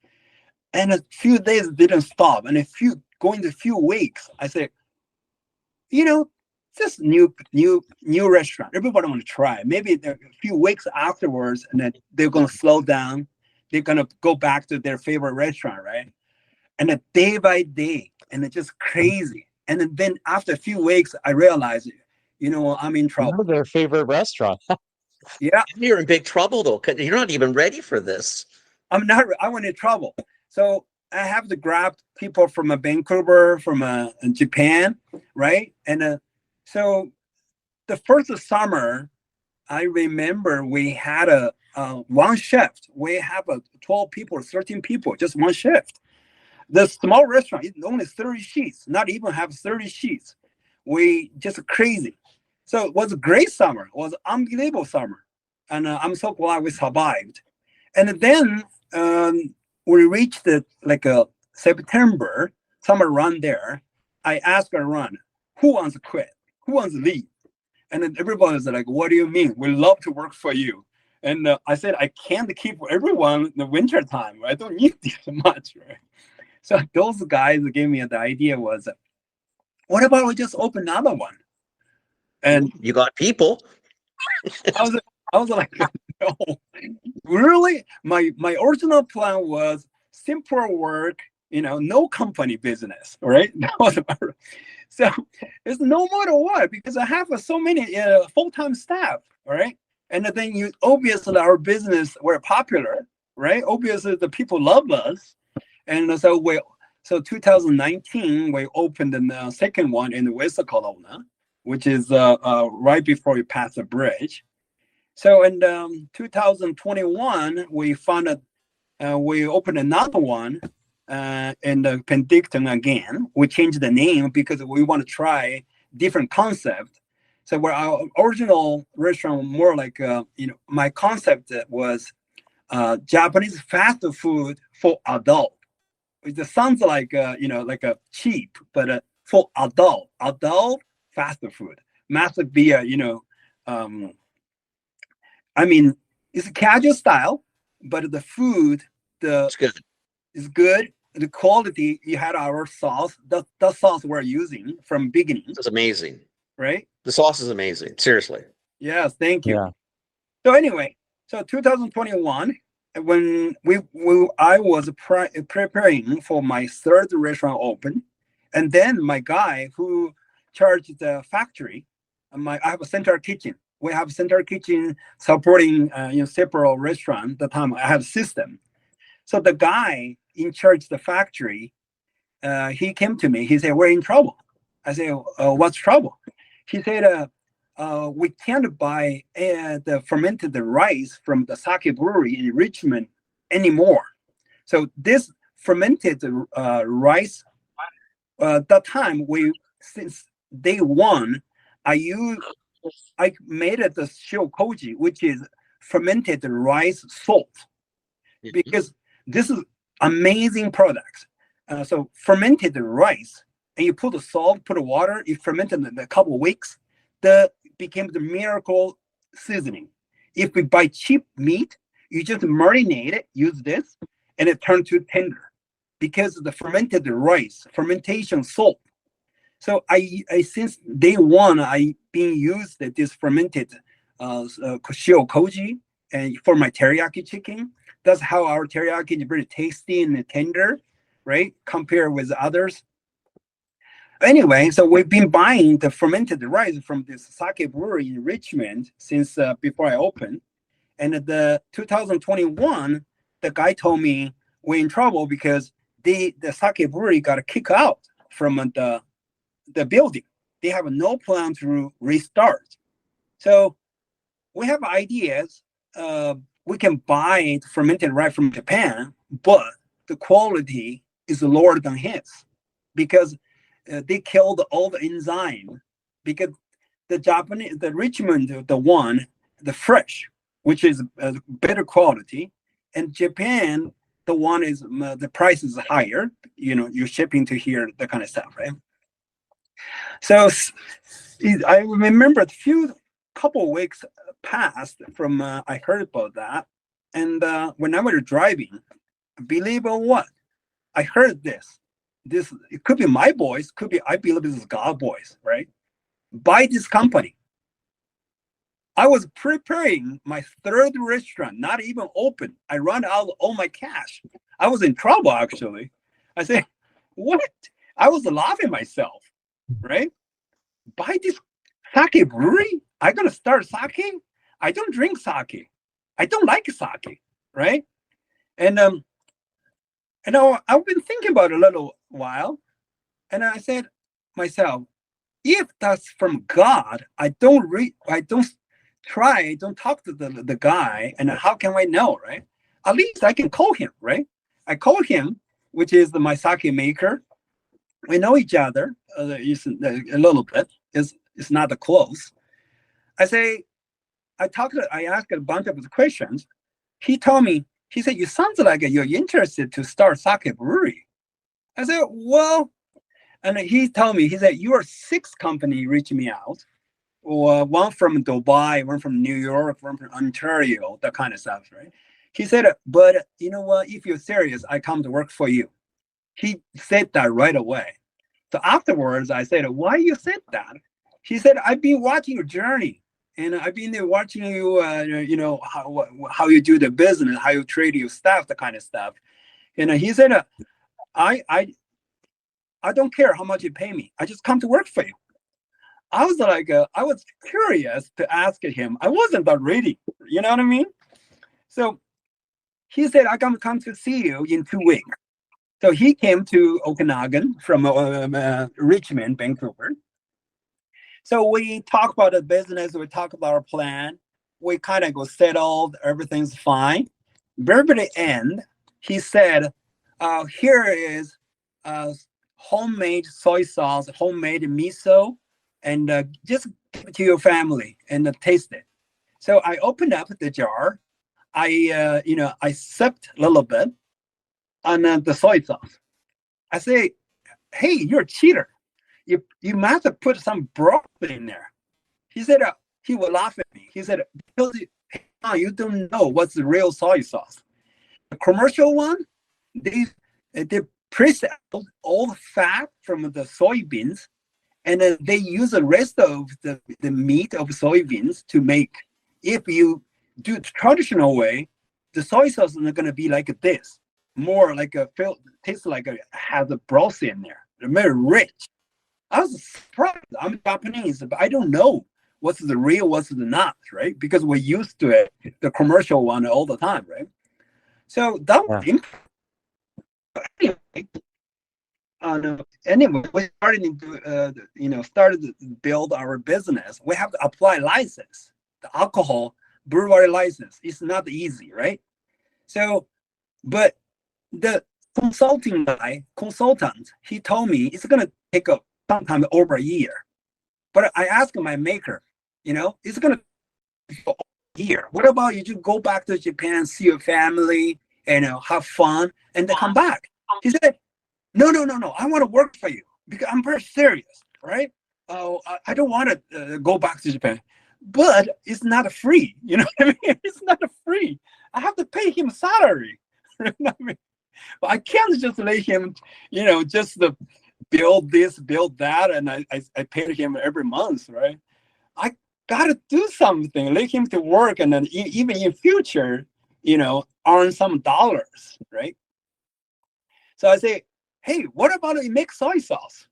Speaker 3: And a few days didn't stop, and a few weeks, I said, this new restaurant, everybody want to try. Maybe a few weeks afterwards, and then they're gonna slow down. They're gonna go back to their favorite restaurant, right? And then day by day, and it's just crazy. And then after a few weeks, I realized, I'm in trouble.
Speaker 2: Their favorite restaurant.
Speaker 3: Yeah,
Speaker 1: You're in big trouble though, because you're not even ready for this.
Speaker 3: I'm in trouble. So I have to grab people from Vancouver, from Japan, right? And so the first summer, I remember we had a one shift. We have 12 people, 13 people, just one shift. The small restaurant is only 30 sheets, not even have 30 sheets. We just crazy. So it was a great summer. It was an unbelievable summer. And I'm so glad we survived. And then we reached September, summer run there. I asked around, who wants to quit? Who wants to leave? And then everybody's like, what do you mean? We love to work for you. And I said, I can't keep everyone in the winter time. I don't need this much, right? So those guys gave me the idea was, what about we just open another one? And
Speaker 1: you got people.
Speaker 3: I was like, no, really? My original plan was simple work, no company business, right? So it's no matter what, because I have so many full-time staff, right? And then obviously our business, we're popular, right? Obviously the people love us. And so 2019, we opened the second one in West Kelowna, which is right before you pass the bridge. So in 2021, we opened another one in the Penticton again. We changed the name because we want to try different concept. So where our original restaurant more like, my concept was Japanese fast food for adult. It sounds like, like a cheap, but for adult fast food. Must be it's a casual style, but the food,
Speaker 1: It's good.
Speaker 3: is good. The quality, you had our sauce, the sauce we're using from beginning.
Speaker 1: It's amazing.
Speaker 3: Right?
Speaker 1: The sauce is amazing. Seriously.
Speaker 3: Yes, thank you.
Speaker 2: Yeah.
Speaker 3: So anyway, 2021, when I was preparing for my third restaurant open, and then my guy who charged the factory, I have a central kitchen. We have central kitchen supporting several restaurants. At the time I have system. So the guy in charge of the factory, he came to me. He said, "We're in trouble." I said, "What's trouble?" He said, "We can't buy the fermented rice from the sake brewery in Richmond anymore." So this fermented rice, that time since day one, I use I made it the shio koji, which is fermented rice salt, because this is amazing product. So fermented rice, and you put the salt, put the water, you fermented in a couple of weeks, the became the miracle seasoning. If we buy cheap meat, you just marinate it, use this, and it turns to tender because of the fermented rice, fermentation salt. So I since day one, I been used this fermented shio koji and for my teriyaki chicken. That's how our teriyaki is very tasty and tender, right? Compared with others. Anyway, so we've been buying the fermented rice from this sake brewery in Richmond since before I opened. And the 2021, the guy told me we're in trouble because the sake brewery got kicked out from the building. They have no plan to restart. So we have ideas. We can buy fermented rice from Japan, but the quality is lower than his because they killed all the enzyme. Because the Richmond, the fresh, which is better quality, and Japan, the one is the price is higher. You're shipping to here, that kind of stuff, right? So I remember a couple of weeks passed from I heard about that, and when I was driving, believe it or what, I heard this. It could be my voice, could be I believe this is God's voice, right? Buy this company. I was preparing my third restaurant, not even open. I run out of all my cash. I was in trouble actually. I said, what? I was laughing myself, right? Buy this sake brewery? I'm gonna start sake? I don't drink sake. I don't like sake, right? And I've been thinking about it a little while, and I said myself, if that's from God, I don't talk to the guy, and how can I know, right? At least I can call him, right? I call him, which is my sake maker. We know each other a little bit. It's not that close. I asked a bunch of questions. He told me, he said, you sound like you're interested to start sake brewery. I said, well, and he told me, he said, your 6 company reached me out. One from Dubai, one from New York, one from Ontario, that kind of stuff, right? He said, but you know what, if you're serious, I come to work for you. He said that right away. So afterwards, I said, why you said that? He said, I've been watching your journey, and I've been watching you, how you do the business, how you trade your stuff, that kind of stuff. And he said, I don't care how much you pay me. I just come to work for you. I was like, I was curious to ask him. I wasn't that ready. You know what I mean? So he said, I'm going to come to see you in 2 weeks. So he came to Okanagan from Richmond, Vancouver. So we talk about the business. We talk about our plan. We kind of go settled. Everything's fine. Very by the end, he said, here is homemade soy sauce, homemade miso, and just give it to your family and taste it. So I opened up the jar. I sipped a little bit on the soy sauce. I say, hey, you're a cheater. You must have put some broth in there. He said, he would laugh at me. He said, because you don't know what's the real soy sauce. The commercial one, they press out all the fat from the soybeans, and then they use the rest of the meat of soybeans to make. If you do it the traditional way, the soy sauce is going to be like this, more like tastes like has a broth in there. They're very rich. I was surprised. I'm Japanese, but I don't know what's the real, what's the not, right? Because we're used to it, the commercial one all the time, right? So that was anyway, we started to build our business. We have to apply license, the alcohol brewery license. It's not easy, right? So, but the consultant, he told me it's going to take sometime over a year. But I asked my maker, it's gonna be for a year. What about you just go back to Japan, see your family, and have fun, and then come back? He said, no, I want to work for you because I'm very serious, right? Oh, I don't want to go back to Japan, but it's not free. You know what I mean? It's not free. I have to pay him salary. You know what I mean? But I can't just let him, just build this, build that, and I pay him every month, right? I gotta do something, let him to work, and then even in future, earn some dollars, right? So I say, hey, what about you make soy sauce,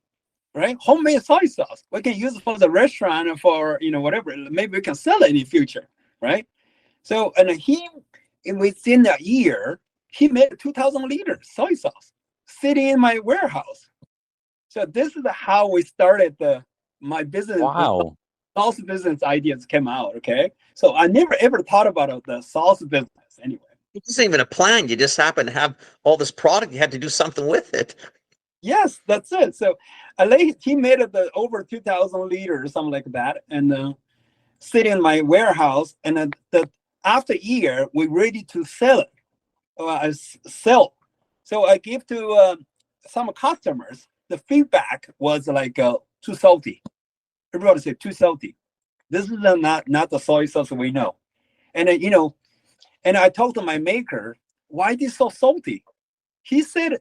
Speaker 3: right? Homemade soy sauce. We can use it for the restaurant and for whatever. Maybe we can sell it in the future, right? So within a year, he made 2,000 liters soy sauce sitting in my warehouse. So this is how we started my business.
Speaker 2: Wow.
Speaker 3: Sauce business ideas came out. Okay, so I never ever thought about the sauce business anyway.
Speaker 1: It wasn't even a plan. You just happened to have all this product. You had to do something with it.
Speaker 3: Yes, that's it. So he made it over 2,000 liters, something like that, and sitting in my warehouse. And after a year, we're ready to sell it. Sell. So I give to some customers. The feedback was like too salty. Everybody said too salty. This is not the soy sauce we know. And and I told my maker, why this so salty? He said,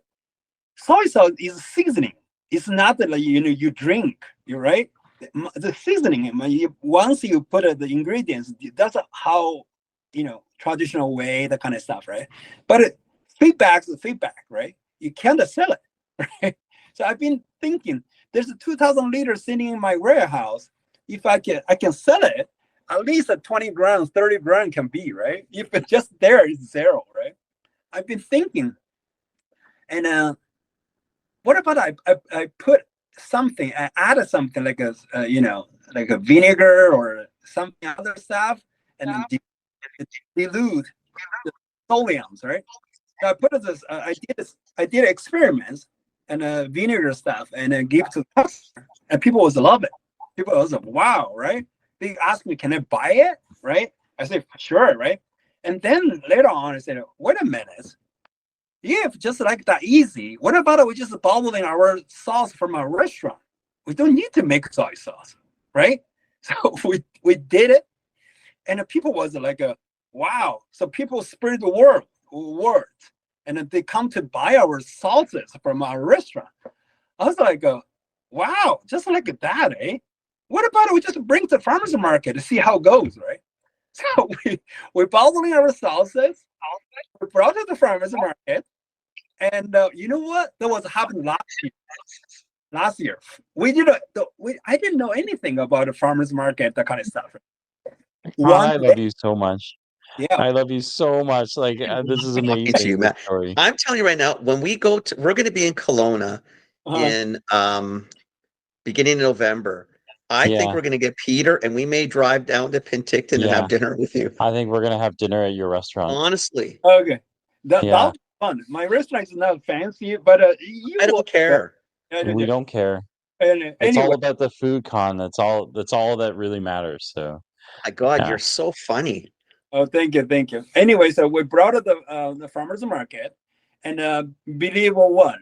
Speaker 3: soy sauce is seasoning. It's not like you drink. You're right. The seasoning. Once you put the ingredients, that's how traditional way, that kind of stuff, right? But feedback is feedback, right? You can't sell it, right? So I've been thinking, there's a 2,000 liters sitting in my warehouse. If I can sell it, at least 20 grams, 30 grams can be, right? If it's just there, it's zero, right? I've been thinking, and what about I put something, I added something like like a vinegar or something other stuff, and then dilute the sodiums, right? So I put this. I did experiments and vinegar stuff, and then give to customers, and people was love it. People was like, wow, right? They asked me, can I buy it, right? I said, sure, right? And then later on, I said, wait a minute. If just like that easy, what about we just bottling our sauce from our restaurant? We don't need to make soy sauce, right? So we did it, and the people was like, wow. So people spread the word, and then they come to buy our sauces from our restaurant. I was like, wow, just like that, eh? What about we just bring to farmers market to see how it goes, right? So we bottling our sauces, we brought it to the farmers market, and you know what? That was happened last year. I didn't know anything about the farmers market, that kind of stuff.
Speaker 2: I love you so much.
Speaker 3: Yeah.
Speaker 2: I love you so much. Like this is amazing.
Speaker 1: To you, Matt.
Speaker 2: Story.
Speaker 1: I'm telling you right now, when we go to, we're going to be in Kelowna in beginning of November. I think we're going to get Peter, and we may drive down to Penticton and have dinner with you.
Speaker 2: I think we're going to have dinner at your restaurant.
Speaker 1: Honestly.
Speaker 3: Okay. That'll be fun. My restaurant is not fancy, but
Speaker 1: I don't care.
Speaker 2: We don't care.
Speaker 3: Anyway.
Speaker 2: It's all about the food con. That's all that really matters. So.
Speaker 1: My God, you're so funny.
Speaker 3: Oh, thank you. Anyway, so we brought it the farmers market, and believe it or what,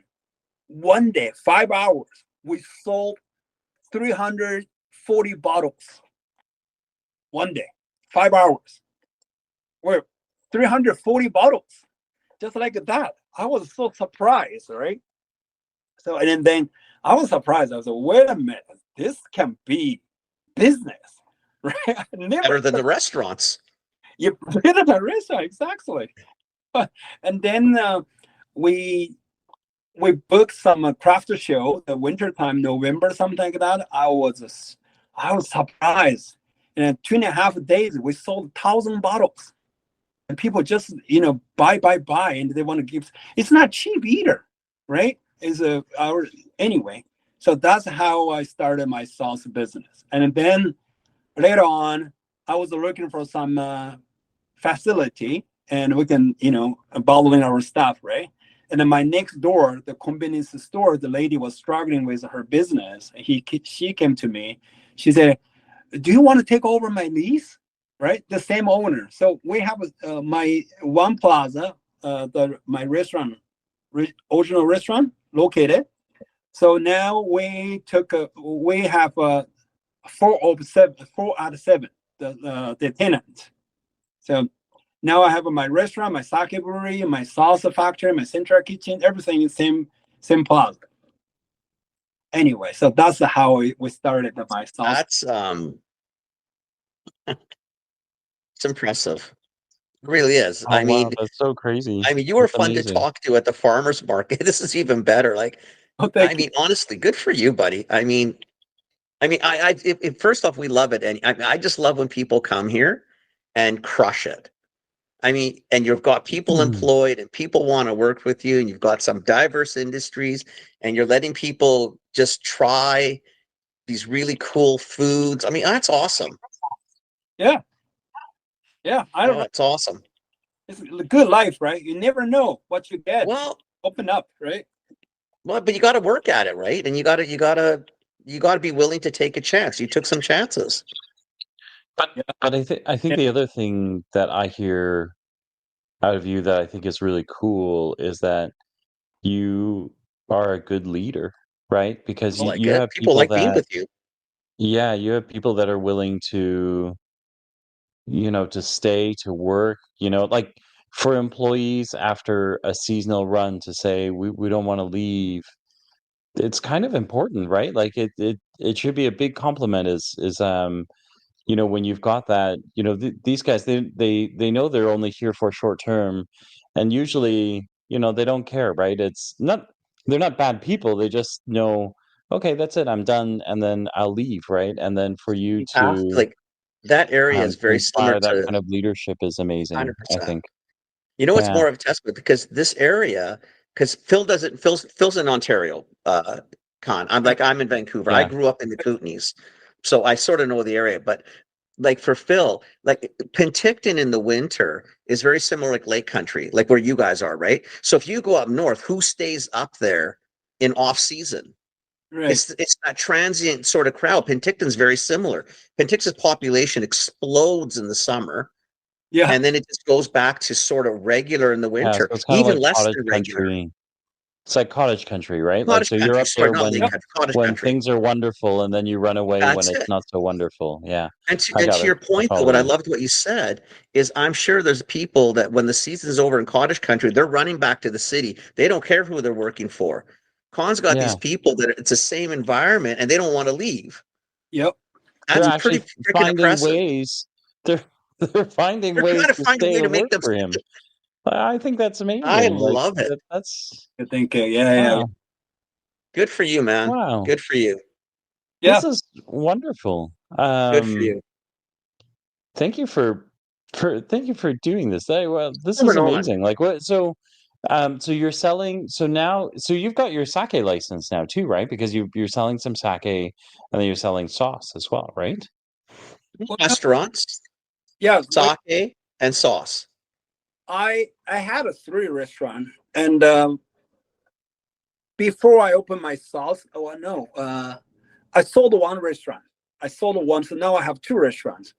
Speaker 3: one day, 5 hours, we sold 340 bottles. One day, 5 hours. We're 340 bottles, just like that. I was so surprised, right? So and then I was surprised. I was like, wait a minute, this can be business, right?
Speaker 1: Better than the restaurants.
Speaker 3: You better than the restaurant, exactly. And then we booked some craft show, the wintertime, November, something like that. I was surprised. In 2.5 days, we sold 1,000 bottles, and people just buy, and they want to give. It's not cheap either, right? Anyway. So that's how I started my sauce business, and then later on, I was looking for some facility, and we can bottling our stuff, right? And then my next door, the convenience store, the lady was struggling with her business. She came to me. She said, do you want to take over my lease? Right, the same owner. So we have my one plaza, my restaurant, original restaurant located. So now we have 4 out of 7 the tenants. So now I have my restaurant, my sake brewery, my salsa factory, my central kitchen, everything is same plaza. Anyway, so that's how we started my salsa.
Speaker 1: That's it's impressive. It really is.
Speaker 2: Oh wow, that's so crazy.
Speaker 1: You were
Speaker 2: That's
Speaker 1: fun
Speaker 2: amazing.
Speaker 1: to talk to at the farmers market. This is even better. Like,
Speaker 3: Oh, thank you.
Speaker 1: honestly, good for you, buddy. First off, we love it, and I just love when people come here and crush it. And you've got people employed, and people want to work with you, and you've got some diverse industries, and you're letting people just try these really cool foods. That's awesome.
Speaker 3: Yeah. I don't know.
Speaker 1: It's awesome.
Speaker 3: It's a good life, right? You never know what you get.
Speaker 1: Well,
Speaker 3: Open up, right?
Speaker 1: but you got to work at it, right? And you got to be willing to take a chance. You took some chances.
Speaker 2: But I think the other thing that I hear out of you that I think is really cool is that you are a good leader, right? Because
Speaker 1: I like
Speaker 2: you
Speaker 1: it.
Speaker 2: have
Speaker 1: People
Speaker 2: people
Speaker 1: like being
Speaker 2: that,
Speaker 1: with you.
Speaker 2: yeah, you have people that are willing to, to stay, to work, like for employees after a seasonal run to say, we don't want to leave. It's kind of important, right? Like it should be a big compliment when you've got that, these guys, they know they're only here for short term, and usually, they don't care, right? They're not bad people. They just know, okay, that's it, I'm done, and then I'll leave, right? And then for you
Speaker 1: You have to,
Speaker 2: to
Speaker 1: that area is very similar
Speaker 2: inspire that
Speaker 1: to
Speaker 2: kind of leadership is amazing, I
Speaker 1: 100%.
Speaker 2: think.
Speaker 1: It's
Speaker 2: Yeah,
Speaker 1: more of a testament because this area, because Phil's in Ontario, Con. I'm in Vancouver. I
Speaker 2: yeah,
Speaker 1: grew up in the Kootenays, so I sort of know the area. But like for Phil, like Penticton in the winter is very similar like Lake Country, like where you guys are, right? So if you go up north, who stays up there in off season?
Speaker 3: Right.
Speaker 1: It's that transient sort of crowd. Penticton's very similar. Penticton's population explodes in the summer.
Speaker 3: Yeah.
Speaker 1: And then it just goes back to sort of regular in the
Speaker 2: yeah. So
Speaker 1: winter,
Speaker 2: it's kind of
Speaker 1: even
Speaker 2: like
Speaker 1: less
Speaker 2: cottage
Speaker 1: than regular.
Speaker 2: country. It's like cottage country, right? Like,
Speaker 1: Cottage
Speaker 2: so you're
Speaker 1: country,
Speaker 2: up
Speaker 1: sorry,
Speaker 2: there
Speaker 1: not
Speaker 2: when
Speaker 1: lake country, cottage
Speaker 2: when
Speaker 1: country.
Speaker 2: things are wonderful, and then you run away when
Speaker 1: That's
Speaker 2: it's
Speaker 1: it.
Speaker 2: not so wonderful. Yeah,
Speaker 1: And
Speaker 2: I got
Speaker 1: to
Speaker 2: it.
Speaker 1: your
Speaker 2: I
Speaker 1: point, though,
Speaker 2: follow
Speaker 1: what I
Speaker 2: you.
Speaker 1: loved what you said is I'm sure there's people that when the season's over in cottage country, they're running back to the city. They don't care who they're working for. Con's got
Speaker 2: Yeah,
Speaker 1: these people that it's the same environment and they don't want to leave.
Speaker 3: Yep.
Speaker 2: they're
Speaker 1: That's pretty
Speaker 2: actually
Speaker 1: freaking
Speaker 2: finding
Speaker 1: impressive.
Speaker 2: ways. They're they're finding
Speaker 1: They're
Speaker 2: ways
Speaker 1: trying to
Speaker 2: to
Speaker 1: find a
Speaker 2: stay
Speaker 1: way to
Speaker 2: and
Speaker 1: make
Speaker 2: work
Speaker 1: them.
Speaker 2: for him. I think that's
Speaker 1: I
Speaker 2: amazing. Like
Speaker 1: love it.
Speaker 2: that's
Speaker 3: I think. Yeah.
Speaker 2: wow,
Speaker 1: Good for you, man.
Speaker 2: wow.
Speaker 1: Good for you.
Speaker 3: Yeah.
Speaker 2: This is wonderful.
Speaker 1: Good for you.
Speaker 2: Thank you thank you for doing this. This is
Speaker 1: Moving on.
Speaker 2: amazing. Like what? So you're selling. So now, so you've got your sake license now too, right? Because you're selling some sake, and then you're selling sauce as well, right?
Speaker 3: Well,
Speaker 1: Restaurants,
Speaker 3: yeah.
Speaker 1: sake, and sauce.
Speaker 3: I had a 3 restaurant, and before I opened my sauce, I sold 1 restaurant. I sold 1, so now I have 2 restaurants.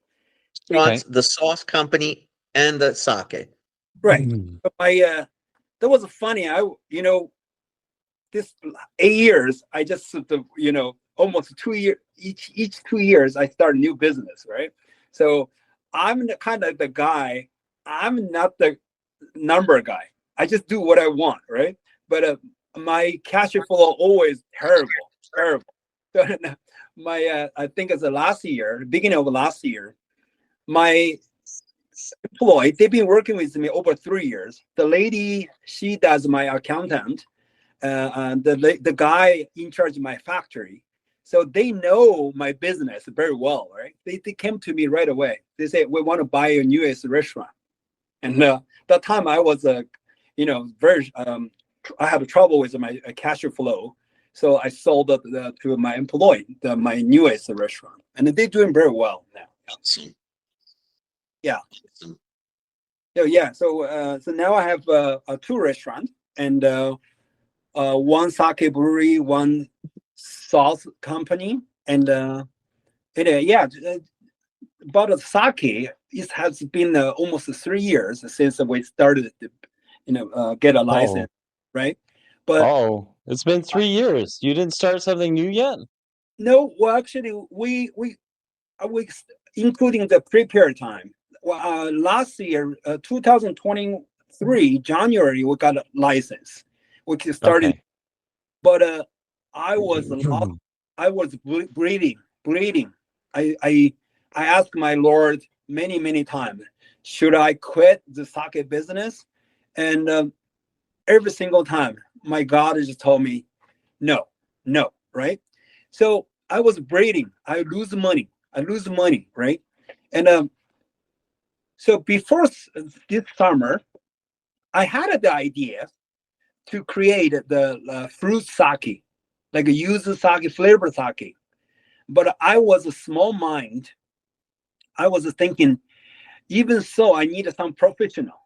Speaker 2: Okay.
Speaker 1: The sauce company, and the sake.
Speaker 3: Right.
Speaker 2: Mm.
Speaker 3: But that was funny. This 8 years, I just almost 2 years each 2 years I start a new business, right? So I'm kind of the guy. I'm not the number guy. I just do what I want, right? But my cash flow always terrible. So I think it's the beginning of last year, my employee, they've been working with me over 3 years. The lady, she does my accountant, and the guy in charge of my factory. So they know my business very well, right? They came to me right away. They say, we want to buy a newest restaurant. And that time I was, very, I had trouble with my cash flow. So I sold to my employee, my newest restaurant. And they're doing very well now.
Speaker 1: Awesome.
Speaker 3: Yeah.
Speaker 1: Awesome.
Speaker 3: Yeah. So now I have 2 restaurants, and 1 sake brewery, 1 sauce company, and Yeah. About the sake, it has been almost 3 years since we started to, get a license, right? But
Speaker 2: It's been 3 years. You didn't start something new yet?
Speaker 3: no, well, actually, we including the prepare time. Well, last year, 2023 January, we got a license, which started.
Speaker 2: Okay.
Speaker 3: But I was bleeding. I asked my Lord many times, should I quit the sake business? And every single time, my God just told me, no, right? So I was bleeding. I lose money, right? And so before this summer, I had the idea to create the fruit sake, like a yuzu sake, flavor sake. But I was a small mind. I was thinking, even so, I need some professional.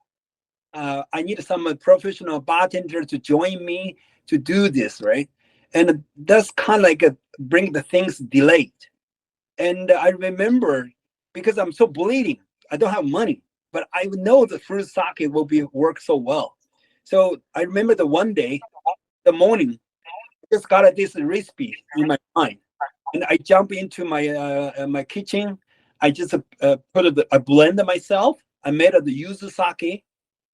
Speaker 3: I need some professional bartender to join me to do this, right? And that's kind of like bring the things delayed. And I remember, because I'm so bleeding, I don't have money, but I know the fruit sake will be work so well. So I remember the one day, the morning, just got this recipe in my mind, and I jump into my kitchen. I just I blend myself. I made the yuzu sake.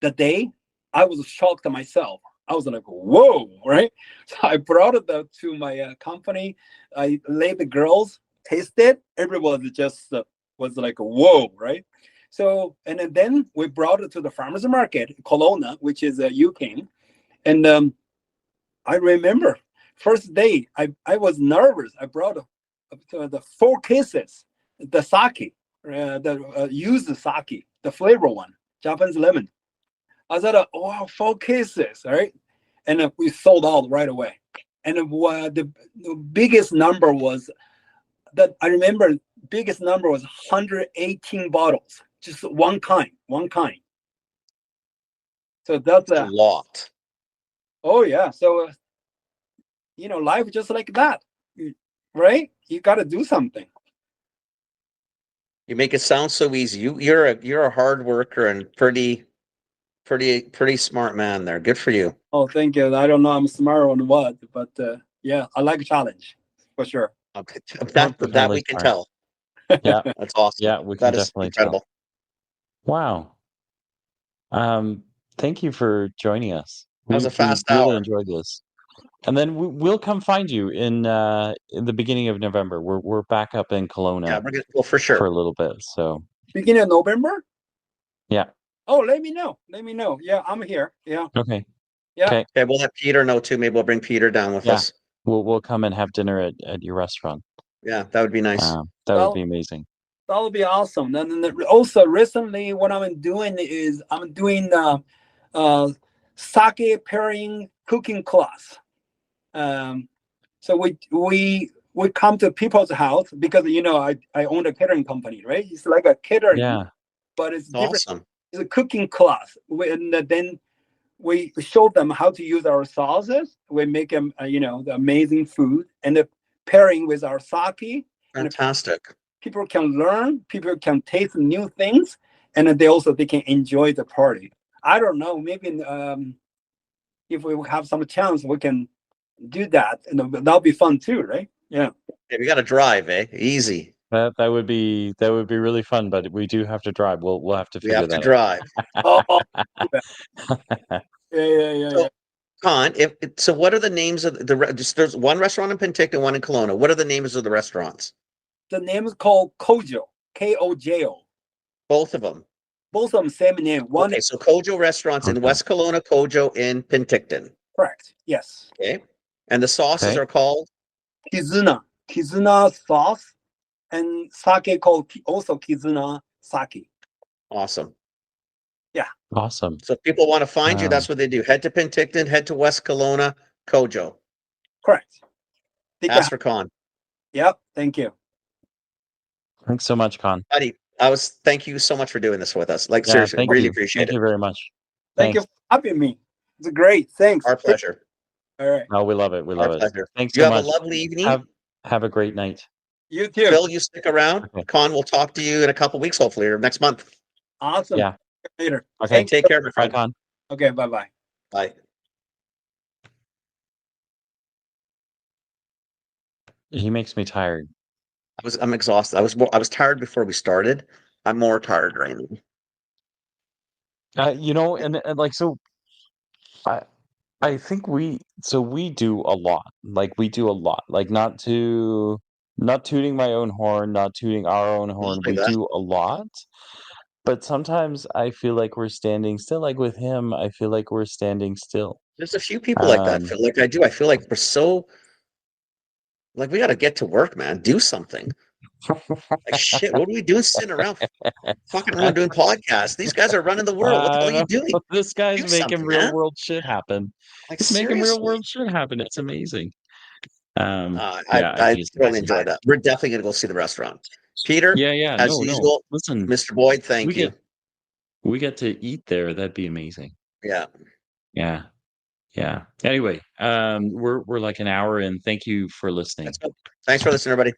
Speaker 3: The day I was shocked myself. I was like, whoa, right? So I brought it to my company. I let the girls taste it. Everyone just was like, whoa, right? So, and then we brought it to the farmers market, Kelowna, which is UK. And I remember first day, I was nervous. I brought the 4 cases, the sake, the yuzu sake, the flavor one, Japanese lemon. I said, wow, 4 cases, right? And we sold out right away. And the biggest number was that I remember. Biggest number was 118 bottles, just one kind. So that's
Speaker 1: a lot.
Speaker 3: Oh yeah. So life just like that, right? You got to do something.
Speaker 1: You make it sound so easy. You're a hard worker and pretty smart man there. Good for you.
Speaker 3: Oh, thank you. I don't know I'm smart on what, but yeah, I like a challenge for sure.
Speaker 1: Okay. That we can tell.
Speaker 2: Yeah.
Speaker 1: That's awesome.
Speaker 2: Yeah, we can
Speaker 1: That is
Speaker 2: definitely
Speaker 1: incredible.
Speaker 2: tell. Wow. Thank you for joining us.
Speaker 1: That was a fast
Speaker 2: really
Speaker 1: hour.
Speaker 2: enjoyed this. And then we'll come find you in the beginning of November. We're back up in Kelowna
Speaker 1: Yeah, we're gonna, well, for sure.
Speaker 2: for a little bit. So
Speaker 3: Beginning of November?
Speaker 2: yeah.
Speaker 3: Oh, let me know. Yeah, I'm here. Yeah.
Speaker 2: Okay.
Speaker 3: Yeah.
Speaker 2: Okay.
Speaker 1: Yeah, we'll let Peter know too. Maybe we'll bring Peter down with us.
Speaker 2: We'll come and have dinner at your restaurant.
Speaker 1: Yeah, that would be nice.
Speaker 2: That would be amazing.
Speaker 3: That would be awesome. And then also recently, what I'm doing is I'm doing sake pairing cooking class. So we come to people's house because I own a catering company, right? It's like a catering, but it's different.
Speaker 1: Awesome.
Speaker 3: It's a cooking class, and then we show them how to use our sauces. We make them, the amazing food, and the pairing with our sake.
Speaker 1: Fantastic.
Speaker 3: People can learn. People can taste new things, and then they can enjoy the party. I don't know. Maybe if we have some chance, we can do that, and that'll be fun too, right? Yeah.
Speaker 1: Yeah, we got to drive, eh? Easy.
Speaker 2: That would be really fun, but we do have to drive. We'll have to figure that
Speaker 1: drive.
Speaker 3: Oh, yeah.
Speaker 1: So, Kan, so what are the names of there's one restaurant in Penticton, one in Kelowna. What are the names of the restaurants?
Speaker 3: The name is called Kojo, Kojo.
Speaker 1: Both of them.
Speaker 3: Both of them same name.
Speaker 1: Okay, so Kojo restaurants in West Kelowna, Kojo in Penticton.
Speaker 3: Correct. Yes.
Speaker 1: Okay. And the sauces are called
Speaker 3: Kizuna sauce, and sake called also Kizuna sake.
Speaker 1: Awesome.
Speaker 3: Yeah.
Speaker 2: Awesome.
Speaker 1: So if people want to find you, that's what they do. Head to Penticton, head to West Kelowna, Kojo.
Speaker 3: Correct.
Speaker 1: Ask for Kan.
Speaker 3: Yep. Thank you.
Speaker 2: Thanks so much, Kan.
Speaker 1: Buddy, thank you so much for doing this with us. Like, seriously, really appreciate it.
Speaker 2: Thank you very much.
Speaker 3: Thank you for having me. It's great. Thanks.
Speaker 1: Our pleasure.
Speaker 3: All right.
Speaker 2: Oh, we love it. We love it.
Speaker 1: Pleasure.
Speaker 2: Thanks
Speaker 1: you
Speaker 2: so
Speaker 1: have
Speaker 2: much.
Speaker 1: a lovely evening.
Speaker 2: Have a great night.
Speaker 3: You too.
Speaker 1: Phil, you stick around.
Speaker 2: Okay.
Speaker 1: Con, we'll talk to you in a couple weeks, hopefully, or next month.
Speaker 3: Awesome.
Speaker 2: Yeah.
Speaker 3: Later.
Speaker 2: Okay.
Speaker 3: Thank you.
Speaker 1: Take care, my
Speaker 2: Bye,
Speaker 1: friend.
Speaker 2: Con.
Speaker 3: Okay. Bye-bye.
Speaker 1: Bye.
Speaker 2: He makes me tired.
Speaker 1: I'm exhausted. I was tired before we started. I'm more tired right now.
Speaker 2: And like so, I think we do a lot. Like we do a lot. Like not tooting my own horn, not tooting our own horn.
Speaker 1: Like
Speaker 2: We
Speaker 1: that.
Speaker 2: do a lot. But sometimes I feel like we're standing still. Like with him, I feel like we're standing still.
Speaker 1: There's a few people like that,
Speaker 2: Um,
Speaker 1: Phil. Like I do. I feel like we're so like we got to get to work, man. Do something. Like shit. What are we doing sitting around fucking around doing podcasts? These guys are running the world. What the hell
Speaker 2: I
Speaker 1: are you
Speaker 2: know.
Speaker 1: doing?
Speaker 2: This guy's
Speaker 1: Do
Speaker 2: making
Speaker 1: something,
Speaker 2: real
Speaker 1: man.
Speaker 2: world shit happen.
Speaker 1: Like
Speaker 2: He's making real
Speaker 1: seriously.
Speaker 2: world shit happen. It's amazing.
Speaker 1: I
Speaker 2: Yeah,
Speaker 1: I
Speaker 2: he's
Speaker 1: really
Speaker 2: amazing.
Speaker 1: enjoyed that. We're definitely gonna go see the restaurant. Peter,
Speaker 2: Yeah.
Speaker 1: as
Speaker 2: No.
Speaker 1: usual,
Speaker 2: Listen,
Speaker 1: Mr. Boyd,
Speaker 2: we
Speaker 1: thank you.
Speaker 2: get to eat there. That'd be amazing.
Speaker 1: Yeah.
Speaker 2: Yeah. Yeah. Anyway, we're like an hour in. Thank you for listening.
Speaker 1: Let's go. Thanks for listening, everybody.